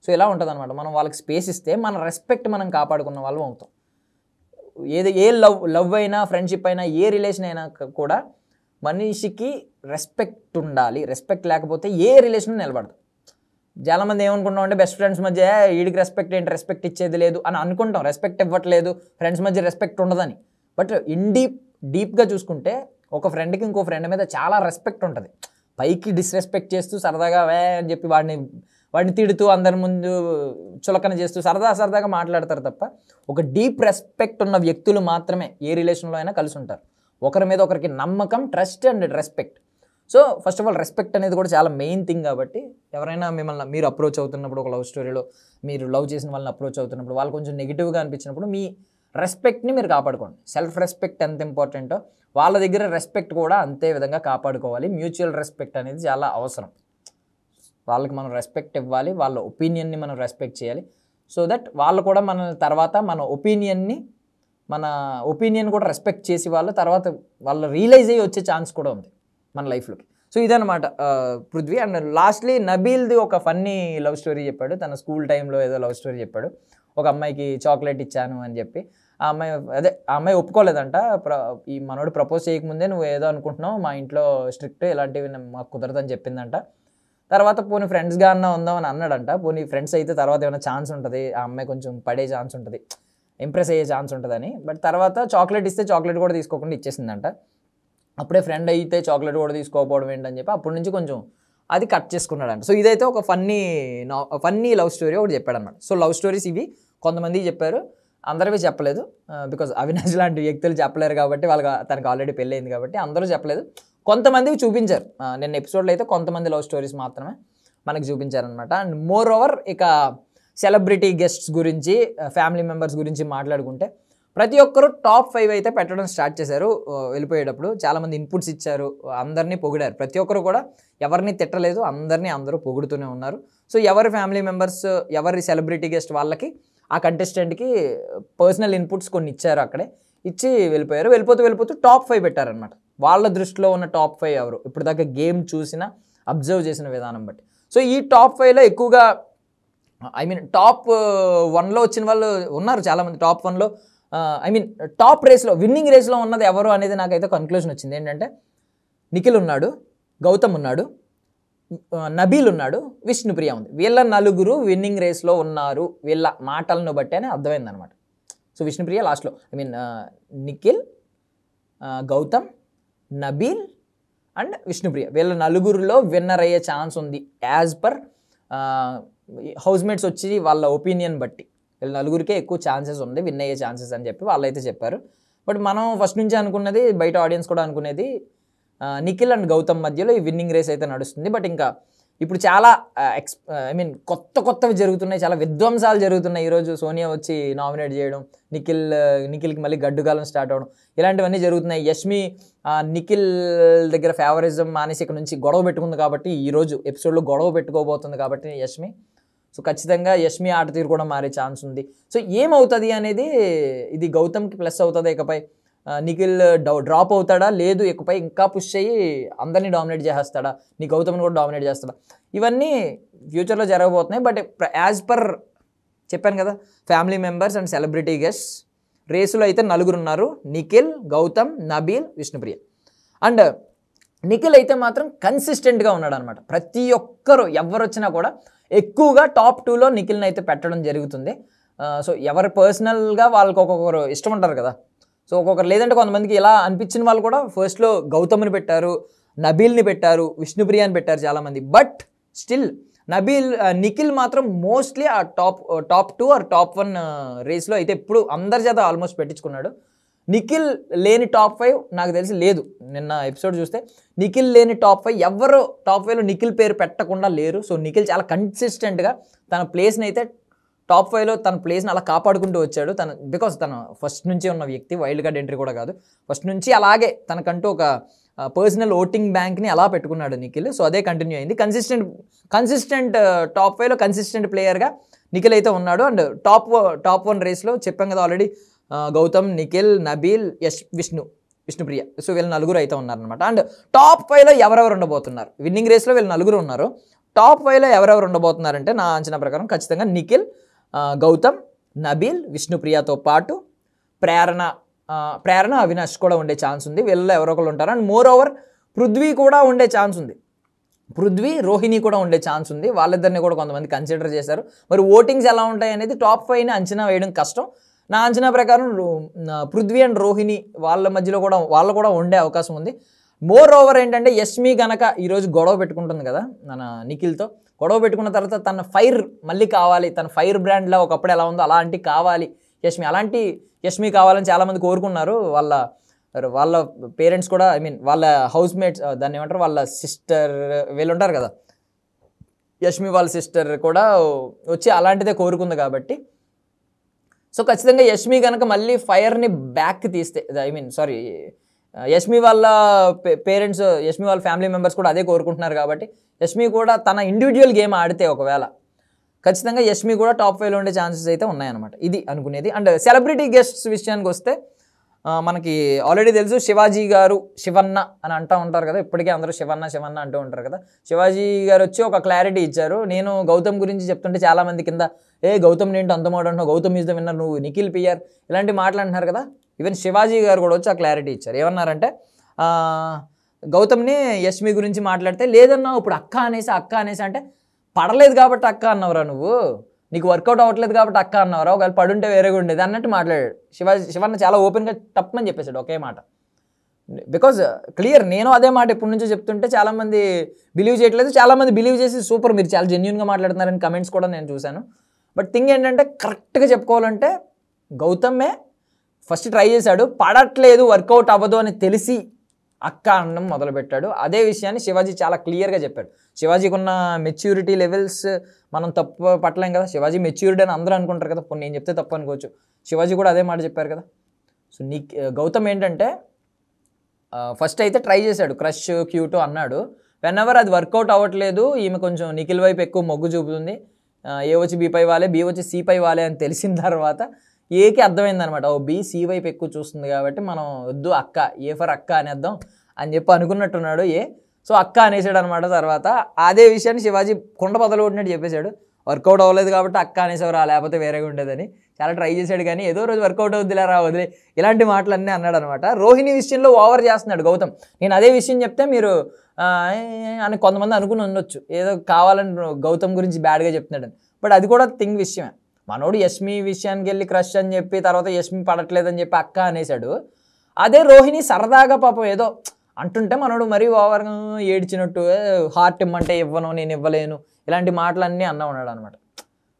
సో ఇలా ఉంటుంది అనమాట. మనం వాళ్ళకి స్పేస్ ఇస్తే మన రెస్పెక్ట్ మనం కాపాడుకున్న వాళ్ళం అవుతాం. ఏ లవ్ అయినా ఫ్రెండ్షిప్ అయినా ఏ రిలేషన్ అయినా కూడా మనిషికి రెస్పెక్ట్ ఉండాలి. రెస్పెక్ట్ లేకపోతే ఏ రిలేషన్ నిలబడదు. చాలామంది ఏమనుకుంటాం అంటే బెస్ట్ ఫ్రెండ్స్ మధ్య వీడికి రెస్పెక్ట్ ఏంటి, రెస్పెక్ట్ ఇచ్చేది లేదు అని అనుకుంటాం. రెస్పెక్ట్ ఇవ్వట్లేదు, ఫ్రెండ్స్ మధ్య రెస్పెక్ట్ ఉండదని. బట్ డీప్గా చూసుకుంటే ఒక ఫ్రెండ్కి ఇంకో ఫ్రెండ్ మీద చాలా రెస్పెక్ట్ ఉంటుంది. పైకి డిస్రెస్పెక్ట్ చేస్తూ సరదాగా అని చెప్పి వాడిని తిడుతూ అందరి ముందు చులకన చేస్తూ సరదాగా మాట్లాడతారు తప్ప ఒక డీప్ రెస్పెక్ట్ ఉన్న వ్యక్తులు మాత్రమే ఏ రిలేషన్లో అయినా కలిసి ఉంటారు. ఒకరి మీద ఒకరికి నమ్మకం, trust and respect. So first of all respect అనేది కూడా చాలా మెయిన్ థింగ్. కాబట్టి ఎవరైనా మీరు అప్రోచ్ అవుతున్నప్పుడు ఒక లవ్ స్టోరీలో మీరు లవ్ చేసిన వాళ్ళని అప్రోచ్ అవుతున్నప్పుడు వాళ్ళు కొంచెం నెగిటివ్గా అనిపించినప్పుడు మీ రెస్పెక్ట్ని మీరు కాపాడుకోండి. సెల్ఫ్ రెస్పెక్ట్ ఎంత ఇంపార్టెంటో వాళ్ళ దగ్గర రెస్పెక్ట్ కూడా అంతే విధంగా కాపాడుకోవాలి. మ్యూచువల్ రెస్పెక్ట్ అనేది చాలా అవసరం. వాళ్ళకి మనం రెస్పెక్ట్ ఇవ్వాలి, వాళ్ళ ఒపీనియన్ని మనం రెస్పెక్ట్ చేయాలి. సో దట్ వాళ్ళు కూడా మన తర్వాత మన ఒపీనియన్ కూడా రెస్పెక్ట్ చేసి వాళ్ళు రియలైజ్ అయ్యి వచ్చే ఛాన్స్ కూడా ఉంది మన లైఫ్లోకి. సో ఇదనమాట పృథ్వీ. అండ్ లాస్ట్లీ నబీల్ది ఒక ఫన్నీ లవ్ స్టోరీ చెప్పాడు. తన స్కూల్ టైంలో ఏదో లవ్ స్టోరీ చెప్పాడు. ఒక అమ్మాయికి చాక్లెట్ ఇచ్చాను అని చెప్పి ఆ అమ్మాయి ఒప్పుకోలేదంట. ఈ మనోడు ప్రపోజ్ చేయకముందే నువ్వు ఏదో అనుకుంటున్నావు, మా ఇంట్లో స్ట్రిక్ట్, ఇలాంటివి మాకు కుదరదని చెప్పిందంట. తర్వాత పోనీ ఫ్రెండ్స్గా ఉందామని అన్నాడంట. పోనీ ఫ్రెండ్స్ అయితే తర్వాత ఏమైనా ఛాన్స్ ఉంటుంది, ఆ అమ్మాయి కొంచెం పడే ఛాన్స్ ఉంటుంది, ఇంప్రెస్ అయ్యే ఛాన్స్ ఉంటుందని. బట్ తర్వాత చాక్లెట్ ఇస్తే చాక్లెట్ కూడా తీసుకోకుండా ఇచ్చేసిందంట. అప్పుడే ఫ్రెండ్ అయితే చాక్లెట్ కూడా తీసుకోకపోవడం ఏంటని చెప్పి అప్పటి నుంచి కొంచెం అది కట్ చేసుకున్నాడంట. సో ఇదైతే ఒక ఫన్నీ లవ్ స్టోరీ ఒకటి చెప్పాడు అనమాట. సో లవ్ స్టోరీస్ ఇవి కొంతమంది చెప్పారు, అందరివి చెప్పలేదు. బికాజ్ అవినాష్ లాంటి వ్యక్తులు చెప్పలేరు కాబట్టి తనకు ఆల్రెడీ పెళ్ళయింది కాబట్టి అందరూ చెప్పలేదు. కొంతమందికి చూపించారు. నిన్న ఎపిసోడ్లో అయితే కొంతమంది లవ్ స్టోరీస్ మాత్రమే మనకి చూపించారనమాట. అండ్ మోర్ ఓవర్ ఇక సెలబ్రిటీ గెస్ట్స్ గురించి, ఫ్యామిలీ మెంబర్స్ గురించి మాట్లాడుకుంటే ప్రతి ఒక్కరు టాప్ 5 అయితే పెట్టడం స్టార్ట్ చేశారు వెళ్ళిపోయేటప్పుడు. చాలామంది ఇన్పుట్స్ ఇచ్చారు, అందరినీ పొగిడారు. ప్రతి ఒక్కరు కూడా ఎవరిని తిట్టలేదు, అందరూ పొగుడుతూనే ఉన్నారు. సో ఎవరి ఫ్యామిలీ మెంబర్స్, ఎవరి సెలబ్రిటీ గెస్ట్ వాళ్ళకి ఆ కంటెస్టెంట్కి పర్సనల్ ఇన్పుట్స్ కొన్ని ఇచ్చారు, అక్కడే ఇచ్చి వెళ్ళిపోయారు. వెళ్ళిపోతూ టాప్ 5 పెట్టారనమాట. వాళ్ళ దృష్టిలో ఉన్న టాప్ 5 ఎవరు, ఇప్పుడు దాకా గేమ్ చూసిన అబ్జర్వ్ చేసిన విధానం బట్టి. సో ఈ టాప్ 5లో ఎక్కువగా టాప్ 1లో వచ్చిన వాళ్ళు ఉన్నారు చాలామంది. టాప్ 1లో టాప్ రేస్లో, విన్నింగ్ రేస్లో ఉన్నది ఎవరు అనేది నాకైతే కన్క్లూజన్ వచ్చింది. ఏంటంటే నిఖిల్ ఉన్నాడు, గౌతమ్ ఉన్నాడు, నబీల్ ఉన్నాడు, విష్ణుప్రియ ఉంది. వీళ్ళ నలుగురు విన్నింగ్ రేస్లో ఉన్నారు వీళ్ళ మాటలను బట్టి అని అర్థమైంది అనమాట. సో విష్ణుప్రియ లాస్ట్లో, నిఖిల్, గౌతమ్, నబీల్ అండ్ విష్ణుప్రియ వీళ్ళ నలుగురిలో విన్నర్ అయ్యే ఛాన్స్ ఉంది యాజ్ పర్ హౌస్మేట్స్ వచ్చి వాళ్ళ ఒపీనియన్ బట్టి. వీళ్ళ నలుగురికే ఎక్కువ ఛాన్సెస్ ఉంది, విన్ అయ్యే ఛాన్సెస్ అని చెప్పి వాళ్ళైతే చెప్పారు. బట్ మనం ఫస్ట్ నుంచి అనుకున్నది, బయట ఆడియన్స్ కూడా అనుకునేది, నిఖిల్ అండ్ గౌతమ్ మధ్యలో ఈ విన్నింగ్ రేస్ అయితే నడుస్తుంది. బట్ ఇంకా ఇప్పుడు చాలా కొత్తవి జరుగుతున్నాయి, చాలా విధ్వంసాలు జరుగుతున్నాయి. ఈరోజు సోనియా వచ్చి నామినేట్ చేయడం, నిఖిల్కి మళ్ళీ గడ్డుకాలం స్టార్ట్ అవ్వడం, ఇలాంటివన్నీ జరుగుతున్నాయి. యష్మి నిఖిల్ దగ్గర ఫేవరిజం మానేసి ఇక్కడ నుంచి గొడవ పెట్టుకుంది కాబట్టి, ఈరోజు ఎపిసోడ్లో గొడవ పెట్టుకోబోతుంది కాబట్టి యష్మి. సో ఖచ్చితంగా యష్మి ఆట తీరు కూడా మారే ఛాన్స్ ఉంది. సో ఏమవుతుంది అనేది, ఇది గౌతమ్కి ప్లస్ అవుతుందా, ఇకపై నిఖిల్ డ్రాప్ అవుతాడా, లేదు ఇకపై ఇంకా పుష్ అయ్యి అందరినీ డామినేట్ చేసేస్తాడా, నీ గౌతమ్ని కూడా డామినేట్ చేస్తాడా, ఇవన్నీ ఫ్యూచర్లో జరగబోతున్నాయి. బట్ యాజ్ పర్ చెప్పాను కదా, family members and celebrity guests రేసులో అయితే నలుగురు ఉన్నారు, నిఖిల్, గౌతమ్, నబీల్, విష్ణుప్రియ. అండ్ నిఖిల్ అయితే మాత్రం కన్సిస్టెంట్గా ఉన్నాడు అనమాట. ప్రతి ఒక్కరు ఎవరు వచ్చినా కూడా ఎక్కువగా టాప్ 2లో నిఖిల్ని అయితే పెట్టడం జరుగుతుంది. సో ఎవరు పర్సనల్గా వాళ్ళకి ఒక్కొక్కరు ఇష్టం ఉంటారు కదా. సో ఒక్కొక్కరు, లేదంటే కొంతమందికి ఇలా అనిపించిన వాళ్ళు కూడా ఫస్ట్లో గౌతమ్ని పెట్టారు, నబీల్ని పెట్టారు, విష్ణుప్రియని పెట్టారు చాలామంది. బట్ స్టిల్ నిఖిల్ మాత్రం మోస్ట్లీ ఆ టాప్ 2 ఆర్ టాప్ 1 రేస్లో అయితే ఎప్పుడు అందరి చేత ఆల్మోస్ట్ పెట్టించుకున్నాడు. నిఖిల్ లేని టాప్ 5 నాకు తెలిసి లేదు. నిన్న ఎపిసోడ్ చూస్తే నిఖిల్ లేని టాప్ 5 ఎవరు టాప్ 5లో నిఖిల్ పేరు పెట్టకుండా లేరు. సో నిఖిల్ చాలా కన్సిస్టెంట్గా తన ప్లేస్ని అయితే టాప్ 5లో తన ప్లేస్ని అలా కాపాడుకుంటూ వచ్చాడు. బికాస్ తను ఫస్ట్ నుంచి ఉన్న వ్యక్తి, వైల్డ్ కార్డ్ ఎంట్రీ కూడా కాదు, ఫస్ట్ నుంచి అలాగే తనకంటూ ఒక పర్సనల్ ఓటింగ్ బ్యాంక్ని అలా పెట్టుకున్నాడు నిఖిల్. సో అదే కంటిన్యూ అయింది. కన్సిస్టెంట్ టాప్ 5లో కన్సిస్టెంట్ ప్లేయర్గా నిఖిల్ అయితే ఉన్నాడు. అండ్ టాప్ 1 రేస్లో చెప్పాం కదా ఆల్రెడీ, గౌతమ్, నిఖిల్, నబీల్, విష్ణుప్రియ. సో వీళ్ళ నలుగురు అయితే ఉన్నారనమాట. అండ్ టాప్ 5లో ఎవరెవరు ఉండబోతున్నారు, విన్నింగ్ రేస్లో వీళ్ళు నలుగురు ఉన్నారు. టాప్ 5లో ఎవరెవరు ఉండబోతున్నారంటే నా అంచనా ప్రకారం ఖచ్చితంగా నిఖిల్, గౌతమ్, నబీల్, విష్ణుప్రియతో పాటు ప్రేరణ, అవినాష్ కూడా ఉండే ఛాన్స్ ఉంది. వీళ్ళలో ఎవరో ఒకరు ఉంటారు. అండ్ మోర్ ఓవర్ పృథ్వీ కూడా ఉండే ఛాన్స్ ఉంది. రోహిణి కూడా ఉండే ఛాన్స్ ఉంది. వాళ్ళిద్దరిని కూడా కొంతమంది కన్సిడర్ చేశారు. మరి ఓటింగ్స్ ఎలా ఉంటాయి అనేది టాప్ 5ని అంచనా వేయడం కష్టం. నా అంచనా ప్రకారం పృథ్వీ అండ్ రోహిణి వాళ్ళ మధ్యలో కూడా వాళ్ళు కూడా ఉండే అవకాశం ఉంది. మోర్ ఓవర్ ఏంటంటే యష్మి గనక ఈరోజు గొడవ పెట్టుకుంటుంది కదా మన నిఖిల్తో, గొడవ పెట్టుకున్న తర్వాత తన ఫైర్ మళ్ళీ కావాలి, తన ఫైర్ బ్రాండ్లో ఒకప్పుడు ఎలా ఉందో అలాంటి కావాలి యష్మి, అలాంటి యష్మి కావాలని చాలామంది కోరుకున్నారు. వాళ్ళ పేరెంట్స్ కూడా, వాళ్ళ హౌస్ మేట్స్, దాన్ని ఏమంటారు, వాళ్ళ సిస్టర్ వీళ్ళు ఉంటారు కదా, యష్మి వాళ్ళ సిస్టర్ కూడా వచ్చి అలాంటిదే కోరుకుంది కాబట్టి. సో ఖచ్చితంగా యష్మి కనుక మళ్ళీ ఫైర్ని బ్యాక్ తీస్తే, యష్మి వాళ్ళ పేరెంట్స్, యష్మి వాళ్ళ ఫ్యామిలీ మెంబర్స్ కూడా అదే కోరుకుంటున్నారు కాబట్టి యష్మి కూడా తన ఇండివిజువల్ గేమ్ ఆడితే ఒకవేళ ఖచ్చితంగా యష్మి కూడా టాప్ 5లో ఉండే ఛాన్సెస్ అయితే ఉన్నాయన్నమాట. ఇది అనుకునేది. అండ్ సెలబ్రిటీ గెస్ట్స్ విషయానికి వస్తే మనకి ఆల్రెడీ తెలుసు, శివాజీ గారు శివన్న అని అంటూ ఉంటారు కదా, ఇప్పటికే అందరూ శివన్న అంటూ ఉంటారు కదా. శివాజీ గారు వచ్చి ఒక క్లారిటీ ఇచ్చారు. నేను గౌతమ్ గురించి చెప్తుంటే చాలామంది కింద గౌతమ్ ఏంటో అంతమాడంటున్నావు, గౌతమ్ ఈజ్ ద విన్నర్, నువ్వు నిఖిల్ పిఆర్ ఇలాంటి మాటలు అంటున్నారు కదా. ఈవెన్ శివాజీ గారు కూడా వచ్చి ఆ క్లారిటీ ఇచ్చారు. ఏమన్నారంటే గౌతమ్ని యష్మి గురించి మాట్లాడితే, లేదన్నా ఇప్పుడు అక్క అనేసి అంటే పడలేదు కాబట్టి అక్క అన్నవరా, నువ్వు నీకు వర్కౌట్ అవ్వట్లేదు కాబట్టి అక్క అన్నవరా, ఒకవేళ పడుంటే వేరేగా ఉండేది అన్నట్టు మాట్లాడాడు శివన్న. చాలా ఓపెన్గా తప్పమని చెప్పేశాడు ఒకే మాట. బికాజ్ క్లియర్, నేను అదే మాట ఎప్పటి నుంచో చెప్తుంటే చాలామంది బిలీవ్ చేయట్లేదు, చాలామంది బిలీవ్ చేసి సూపర్ మీరు చాలా జెన్యూన్గా మాట్లాడుతున్నారని కమెంట్స్ కూడా నేను చూశాను. బట్ థింగ్ ఏంటంటే కరెక్ట్గా చెప్పుకోవాలంటే గౌతమే ఫస్ట్ ట్రై చేశాడు, పడట్లేదు, వర్కౌట్ అవ్వదు అని తెలిసి అక్క అనడం మొదలుపెట్టాడు. అదే విషయాన్ని శివాజీ చాలా క్లియర్గా చెప్పాడు. శివాజీకి ఉన్న మెచ్యూరిటీ లెవెల్స్ మనం తప్పు పట్టలేం కదా. శివాజీ మెచ్యూరిటీ అని అందరూ అనుకుంటారు కదా, నేను చెప్తే తప్పు అనుకోవచ్చు. శివాజీ కూడా అదే మాట చెప్పారు కదా, సో గౌతమ్ ఏంటంటే ఫస్ట్ అయితే ట్రై చేశాడు, క్రష్ క్యూట్ అన్నాడు. వెన్ ఎవర్ అది వర్కౌట్ అవ్వట్లేదు, ఈమె కొంచెం నిఖిల్ వైపు ఎక్కువ మొగ్గు చూపుతుంది, ఏ వచ్చి బీపై వాలే, బి వచ్చి సిపై వాలే అని తెలిసిన తర్వాత ఏకి అర్థమైందనమాట, ఓ బి సి వైపు ఎక్కువ చూస్తుంది కాబట్టి మనం వద్దు అక్క, ఏ ఫర్ అక్క అనేద్దాం అని చెప్పి అనుకున్నట్టున్నాడు ఏ. సో అక్క అనేసాడు అనమాట. తర్వాత అదే విషయాన్ని శివాజీ కుండ బదలు కొట్టినట్టు చెప్పేశాడు, వర్కౌట్ అవ్వలేదు కాబట్టి అక్క అనేసేవారు, లేకపోతే వేరేగా ఉండేదని. చాలా ట్రై చేశాడు కానీ ఏదో రోజు వర్కౌట్ అవుద్దిలే రా వదిలే, ఇలాంటి మాటలన్నీ అన్నాడు అనమాట. రోహిణి విషయంలో ఓవర్ చేస్తున్నాడు గౌతమ్. నేను అదే విషయం చెప్తే మీరు అని కొంతమంది అనుకుని ఉండొచ్చు, ఏదో కావాలని గౌతమ్ గురించి బ్యాడ్గా చెప్తున్నాడని. బట్ అది కూడా థింగ్ విషయమే. మనోడు యష్మి విషయానికి వెళ్ళి క్రష్ అని చెప్పి తర్వాత యష్మి పడట్లేదని చెప్పి అక్క అనేసాడు. అదే రోహిణి సరదాగా పాపం ఏదో అంటుంటే మనోడు మరీ ఓవర్గా ఏడ్చినట్టు, హార్ట్ ఇమ్మంటే ఇవ్వను, నేను ఇవ్వలేను, ఇలాంటి మాటలన్నీ అన్నా ఉన్నాడు అనమాట.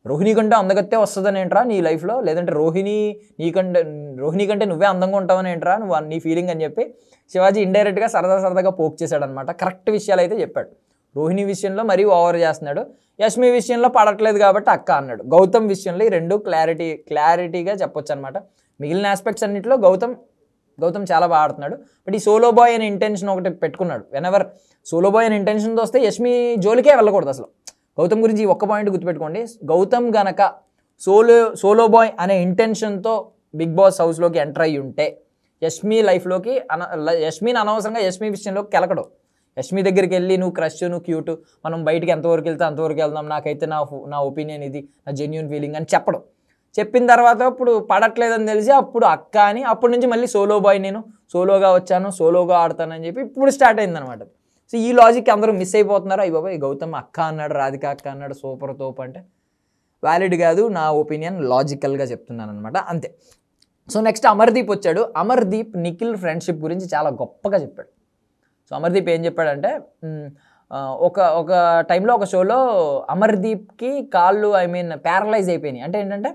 రోహిణి కంటే అందగత్తే వస్తుందని ఏంట్రా నీ లైఫ్లో, లేదంటే రోహిణి కంటే నువ్వే అందంగా ఉంటావని ఏంట్రా నువ్వు నీ ఫీలింగ్ అని చెప్పి శివాజీ ఇండైరెక్ట్గా సరదాగా పోక్ చేశాడు అనమాట. కరెక్ట్ విషయాలు అయితే చెప్పాడు. రోహిణి విషయంలో మరీ ఓవర్ చేస్తున్నాడు, యష్మి విషయంలో పడట్లేదు కాబట్టి అక్క అన్నాడు. గౌతమ్ విషయంలో ఈ రెండు క్లారిటీగా చెప్పొచ్చు అనమాట. మిగిలిన ఆస్పెక్ట్స్ అన్నింటిలో గౌతమ్ చాలా బాగా ఆడుతున్నాడు. బట్ ఈ సోలో బాయ్ అనే ఇంటెన్షన్ ఒకటి పెట్టుకున్నాడు. వెనెవర్ సోలో బాయ్ అనే ఇంటెన్షన్తో వస్తే యష్మి జోలికే వెళ్ళకూడదు అసలు. గౌతమ్ గురించి ఒక్క పాయింట్ గుర్తుపెట్టుకోండి, గౌతమ్ గనక సోలో బాయ్ అనే ఇంటెన్షన్తో బిగ్ బాస్ హౌస్లోకి ఎంటర్ అయ్యి ఉంటే యష్మి లైఫ్లోకి యష్మిని అనవసరంగా యష్మి విషయంలోకి కెలకడు. యష్మి దగ్గరికి వెళ్ళి నువ్వు క్రష్, నువ్వు క్యూట్, మనం బయటికి ఎంతవరకు వెళ్తే అంతవరకు వెళ్దాం, నాకైతే నా ఒపీనియన్ ఇది, నా జెన్యూన్ ఫీలింగ్ అని చెప్పడం. చెప్పిన తర్వాత ఇప్పుడు పడట్లేదని తెలిసి అప్పుడు అక్క అని, అప్పటి నుంచి మళ్ళీ సోలో బాయ్, నేను సోలోగా వచ్చాను, సోలోగా ఆడతానని చెప్పి ఇప్పుడు స్టార్ట్ అయిందనమాట. సో ఈ లాజిక్ అందరూ మిస్ అయిపోతున్నారు. అయ్యి బాబాయ్ గౌతమ్ అక్క అన్నాడు, రాధిక అక్క అన్నాడు, సూపర్ తోపు అంటే వ్యాలిడ్ కాదు, నా ఒపీనియన్ లాజికల్గా చెప్తున్నాను అనమాట, అంతే. సో నెక్స్ట్ అమర్దీప్ వచ్చాడు. అమర్దీప్ నిఖిల్ ఫ్రెండ్షిప్ గురించి చాలా గొప్పగా చెప్పాడు. సో అమర్దీప్ ఏం చెప్పాడంటే, ఒక టైంలో ఒక షోలో అమర్దీప్కి కాళ్ళు ప్యారలైజ్ అయిపోయినాయి. అంటే ఏంటంటే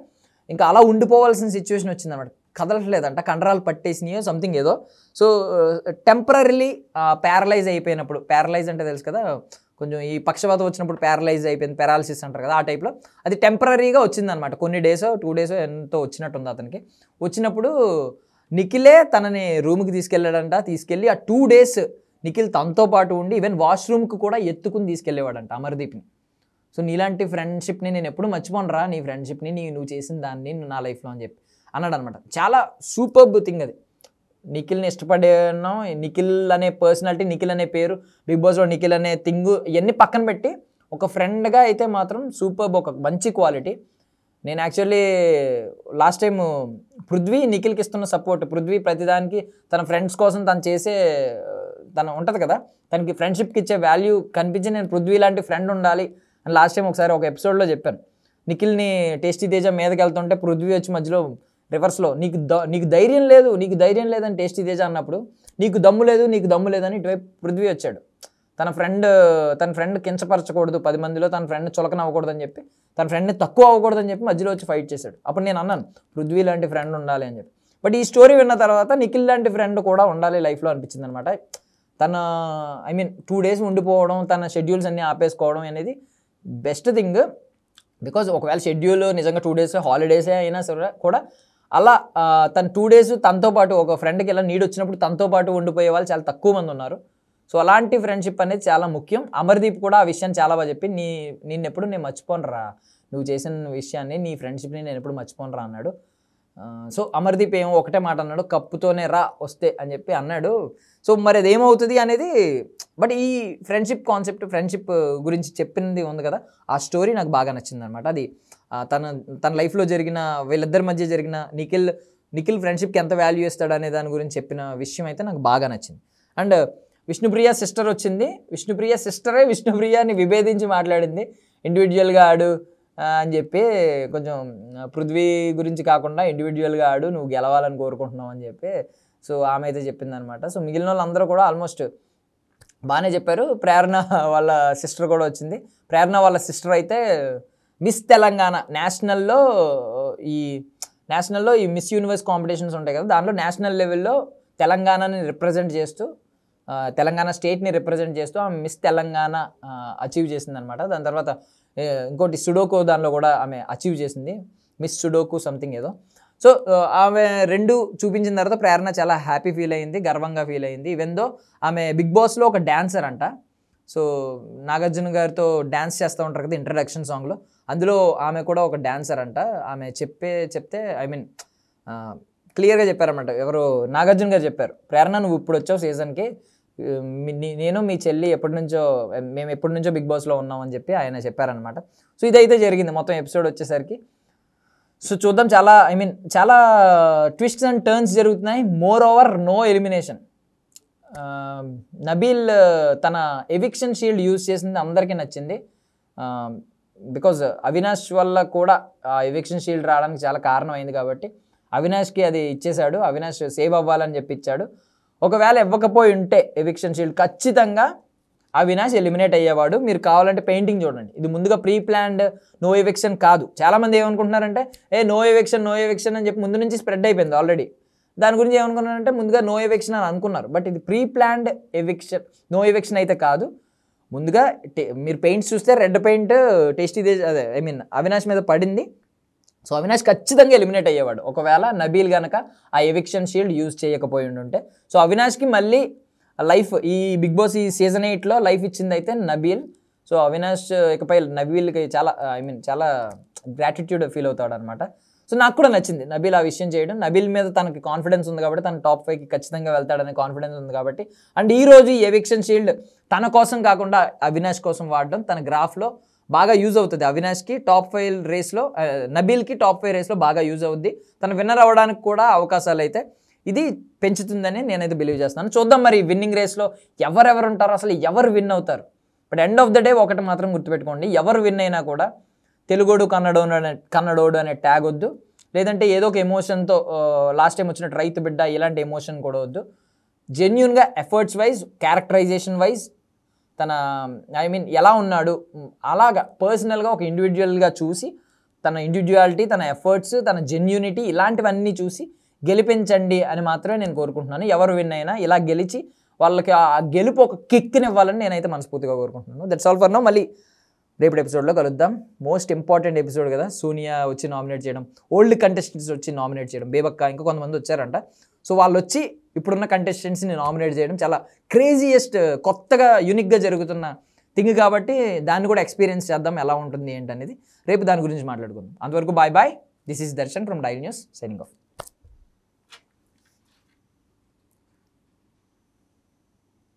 ఇంకా అలా ఉండిపోవాల్సిన సిచ్యువేషన్ వచ్చిందన్నమాట. కదలట్లేదంట, కండరాలు పట్టేసినాయో సంథింగ్ ఏదో. సో టెంపరీలీ ప్యారలైజ్ అయిపోయినప్పుడు, ప్యారలైజ్ అంటే తెలుసు కదా, కొంచెం ఈ పక్షవాతం వచ్చినప్పుడు ప్యారలైజ్ అయిపోయింది, పెరాలసిస్ అంటారు కదా, ఆ టైప్లో అది టెంపరీగా వచ్చిందనమాట. కొన్ని డేసో 2 డేసో ఎంతో వచ్చినట్టుంది అతనికి. వచ్చినప్పుడు నిఖిలే తనని రూమ్కి తీసుకెళ్ళాడంట. తీసుకెళ్ళి ఆ 2 డేస్ నిఖిల్ తనతో పాటు ఉండి ఈవెన్ వాష్రూమ్కి కూడా ఎత్తుకుని తీసుకెళ్ళేవాడంట అమర్దీప్ని. సో నీలాంటి ఫ్రెండ్షిప్ని నేను ఎప్పుడు మర్చిపోనరా, నీ ఫ్రెండ్షిప్ని, నువ్వు చేసిన దాన్ని నా లైఫ్లో అని చెప్పి అన్నాడు అనమాట. చాలా సూపర్బ్ థింగ్ అది. నిఖిల్ని ఇష్టపడేన్నాం, నిఖిల్ అనే పర్సనాలిటీ, నిఖిల్ అనే పేరు, బిగ్ బాస్లో నిఖిల్ అనే థింగ్ ఇవన్నీ పక్కన పెట్టి ఒక ఫ్రెండ్గా అయితే మాత్రం సూపర్బ్, ఒక మంచి క్వాలిటీ. నేను యాక్చువల్లీ లాస్ట్ టైం పృథ్వీ నిఖిల్కి ఇస్తున్న సపోర్ట్, పృథ్వీ ప్రతిదానికి తన ఫ్రెండ్స్ కోసం తను ఉంటుంది కదా, తనకి ఫ్రెండ్షిప్కి ఇచ్చే వాల్యూ కనిపించి నేను పృథ్వీ లాంటి ఫ్రెండ్ ఉండాలి అని లాస్ట్ టైం ఒకసారి ఒక ఎపిసోడ్లో చెప్పాను. నిఖిల్ని టేస్టీ తేజ మీదకి వెళ్తుంటే పృథ్వీ వచ్చి మధ్యలో రివర్స్లో నీకు ధైర్యం లేదని టేస్టీ తేజ అన్నప్పుడు నీకు దమ్ము లేదని ఇటువైపు పృథ్వీ వచ్చాడు. తన ఫ్రెండ్ కించపరచకూడదు, 10 మందిలో తన ఫ్రెండ్ చులకన అవ్వకూడదని చెప్పి, తన ఫ్రెండ్ని తక్కువ అవ్వకూడదని చెప్పి మధ్యలో వచ్చి ఫైట్ చేశాడు. అప్పుడు నేను అన్నాను పృథ్వీ లాంటి ఫ్రెండ్ ఉండాలి అని చెప్పి. బట్ ఈ స్టోరీ విన్న తర్వాత నిఖిల్ లాంటి ఫ్రెండ్ కూడా ఉండాలి లైఫ్లో అనిపించింది అనమాట. తన 2 డేస్ ఉండిపోవడం, తన షెడ్యూల్స్ అన్నీ ఆపేసుకోవడం అనేది బెస్ట్ థింగ్. బికాజ్ ఒకవేళ షెడ్యూల్ నిజంగా 2 డేస్ హాలిడేసే అయినా సరే కూడా అలా తను 2 డేస్ తనతో పాటు, ఒక ఫ్రెండ్కి ఇలా నీడ్ వచ్చినప్పుడు తనతో పాటు ఉండిపోయే వాళ్ళు చాలా తక్కువ మంది ఉన్నారు. సో అలాంటి ఫ్రెండ్షిప్ అనేది చాలా ముఖ్యం. అమర్దీప్ కూడా ఆ విషయాన్ని చాలా బాగా చెప్పి, నిన్నెప్పుడు నేను మర్చిపోనరా, నువ్వు చేసిన విషయాన్ని, నీ ఫ్రెండ్షిప్ని నేను ఎప్పుడు మర్చిపోనరా అన్నాడు. సో అమర్దీప్ ఏమో ఒకటే మాట అన్నాడు, కప్పుతోనే రా వస్తే అని చెప్పి అన్నాడు. సో మరి అది ఏమవుతుంది అనేది, బట్ ఈ ఫ్రెండ్షిప్ కాన్సెప్ట్, ఫ్రెండ్షిప్ గురించి చెప్పింది ఉంది కదా, ఆ స్టోరీ నాకు బాగా నచ్చింది అనమాట. అది తన లైఫ్లో జరిగిన, వీళ్ళిద్దరి మధ్య జరిగిన, నిఖిల్ ఫ్రెండ్షిప్కి ఎంత వాల్యూ ఇస్తాడు అనే దాని గురించి చెప్పిన విషయం అయితే నాకు బాగా నచ్చింది. అండ్ విష్ణుప్రియ సిస్టర్ వచ్చింది. విష్ణుప్రియ సిస్టరే విష్ణుప్రియని విభేదించి మాట్లాడింది, ఇండివిజువల్గా ఆడు అని చెప్పి, కొంచెం పృథ్వీ గురించి కాకుండా ఇండివిజువల్గా ఆడు, నువ్వు గెలవాలని కోరుకుంటున్నావు అని చెప్పి సో ఆమె అయితే చెప్పింది అనమాట. సో మిగిలిన వాళ్ళందరూ కూడా ఆల్మోస్ట్ బాగానే చెప్పారు. ప్రేరణ వాళ్ళ సిస్టర్ కూడా వచ్చింది. ప్రేరణ వాళ్ళ సిస్టర్ అయితే మిస్ తెలంగాణ నేషనల్లో ఈ మిస్ యూనివర్స్ కాంపిటీషన్స్ ఉంటాయి కదా, దాంట్లో నేషనల్ లెవెల్లో తెలంగాణని రిప్రజెంట్ చేస్తూ, తెలంగాణ స్టేట్ని రిప్రజెంట్ చేస్తూ ఆమె మిస్ తెలంగాణ అచీవ్ చేసిందనమాట. దాని తర్వాత ఇంకోటి సుడోకు, దానిలో కూడా ఆమె అచీవ్ చేసింది, మిస్ సుడోకు సంథింగ్ ఏదో. సో ఆమె రెండు చూపించిన తర్వాత ప్రేరణ చాలా హ్యాపీ ఫీల్ అయింది, గర్వంగా ఫీల్ అయింది. ఈవెన్ దో ఆమె బిగ్ బాస్లో ఒక డాన్సర్ అంట. సో నాగార్జున గారితో డ్యాన్స్ చేస్తూ ఉంటారు కదా ఇంట్రడక్షన్ సాంగ్లో, అందులో ఆమె కూడా ఒక డాన్సర్ అంట. ఆమె చెప్తే ఐ మీన్ క్లియర్గా చెప్పారన్నమాట. ఎవరు నాగార్జున గారు చెప్పారు, ప్రేరణ నువ్వు ఇప్పుడు వచ్చావు సీజన్కి, నేను మీ చెల్లి మేము ఎప్పటి నుంచో బిగ్ బాస్లో ఉన్నామని చెప్పి ఆయన చెప్పారనమాట. సో ఇదైతే జరిగింది మొత్తం ఎపిసోడ్ వచ్చేసరికి. సో చూద్దాం, చాలా ట్విస్ట్స్ అండ్ టర్న్స్ జరుగుతున్నాయి. More over no elimination. Nabeel తన ఎవిక్షన్ షీల్డ్ యూజ్ చేసింది అందరికీ నచ్చింది. బికాజ్ అవినాష్ వల్ల కూడా ఆ ఎవిక్షన్ షీల్డ్ రావడానికి చాలా కారణం అయింది కాబట్టి అవినాష్కి అది ఇచ్చేశాడు. అవినాష్ సేవ్ అవ్వాలని చెప్పి ఇచ్చాడు. ఒకవేళ ఇవ్వకపోయి ఉంటే ఎవిక్షన్ షీల్డ్ ఖచ్చితంగా అవినాష్ ఎలిమినేట్ అయ్యేవాడు. మీరు కావాలంటే పెయింటింగ్ చూడండి, ఇది ముందుగా ప్రీ ప్లాన్డ్ నో ఎవిక్షన్ కాదు. చాలామంది ఏమనుకుంటున్నారంటే నో ఎవిక్షన్ అని చెప్పి ముందు నుంచి స్ప్రెడ్ అయిపోయింది ఆల్రెడీ. దాని గురించి ఏమనుకున్నారంటే ముందుగా నో ఎవిక్షన్ అని అనుకున్నారు. బట్ ఇది pre planned eviction, no eviction అయితే కాదు. ముందుగా మీరు పెయింట్స్ చూస్తే రెడ్ పెయింట్ అదే అవినాష్ మీద పడింది. సో అవినాష్ ఖచ్చితంగా ఎలిమినేట్ అయ్యేవాడు ఒకవేళ నబీల్ కనుక ఆ ఎవిక్షన్ షీల్డ్ యూజ్ చేయకపోయి ఉంటే. సో అవినాష్కి మళ్ళీ లైఫ్ ఈ బిగ్ బాస్ ఈ సీజన్ 8లో లైఫ్ ఇచ్చింది అయితే నబీల్. సో అవినాష్ ఇకపై నబీల్కి చాలా గ్రాటిట్యూడ్ ఫీల్ అవుతాడు అనమాట. సో నాకు కూడా నచ్చింది నబీల్ ఆ విషయం చేయడం. నబీల్ మీద తనకి కాన్ఫిడెన్స్ ఉంది కాబట్టి తన టాప్ 5కి ఖచ్చితంగా వెళ్తాడనే కాన్ఫిడెన్స్ ఉంది కాబట్టి. అండ్ ఈరోజు ఈ ఎవిక్షన్ షీల్డ్ తన కోసం కాకుండా అవినాష్ కోసం వాడడం తన గ్రాఫ్లో బాగా యూజ్ అవుతుంది. అవినాష్కి టాప్ 5 రేస్లో, నబీల్కి టాప్ 5 రేస్లో బాగా యూజ్ అవుద్ది. తను విన్నర్ అవ్వడానికి కూడా అవకాశాలు అయితే ఇది పెంచుతుందని నేనైతే బిలీవ్ చేస్తున్నాను. చూద్దాం మరి విన్నింగ్ రేస్లో ఎవరెవరు ఉంటారో, అసలు ఎవరు విన్ అవుతారు. But end of the day ఒకటి మాత్రం గుర్తుపెట్టుకోండి, ఎవరు విన్ అయినా కూడా తెలుగోడు కన్నడోడు అనే ట్యాగ్ వద్దు. లేదంటే ఏదో ఒక ఎమోషన్తో లాస్ట్ టైం వచ్చినట్టు రైతు బిడ్డ ఇలాంటి ఎమోషన్ కూడా వద్దు. జెన్యున్గా ఎఫర్ట్స్ వైజ్, క్యారెక్టరైజేషన్ వైజ్ తన ఎలా ఉన్నాడు అలాగా పర్సనల్గా ఒక ఇండివిజువల్గా చూసి తన ఇండివిజువాలిటీ, తన ఎఫర్ట్స్, తన జెన్యూనిటీ ఇలాంటివన్నీ చూసి గెలిపించండి అని మాత్రమే నేను కోరుకుంటున్నాను. ఎవరు విన్ అయినా ఇలా గెలిచి వాళ్ళకి ఆ గెలుపు ఒక కిక్ని ఇవ్వాలని నేనైతే మనస్ఫూర్తిగా కోరుకుంటున్నాను. That's all for now. మళ్ళీ రేపటి ఎపిసోడ్లో కలుద్దాం. మోస్ట్ ఇంపార్టెంట్ ఎపిసోడ్ కదా, సోనియా వచ్చి నామినేట్ చేయడం, ఓల్డ్ కంటెస్టెంట్స్ వచ్చి నామినేట్ చేయడం, బేబక్క ఇంకా కొంతమంది వచ్చారంట. సో వాళ్ళు వచ్చి ఇప్పుడున్న కంటెస్టెంట్స్ని నామినేట్ చేయడం చాలా క్రేజియెస్ట్, కొత్తగా యూనిక్గా జరుగుతున్న థింగ్ కాబట్టి దాన్ని కూడా ఎక్స్పీరియన్స్ చేద్దాం ఎలా ఉంటుంది ఏంటనేది. రేపు దాని గురించి మాట్లాడుకుందాం. అంతవరకు bye. This is Darshan from daily news signing of.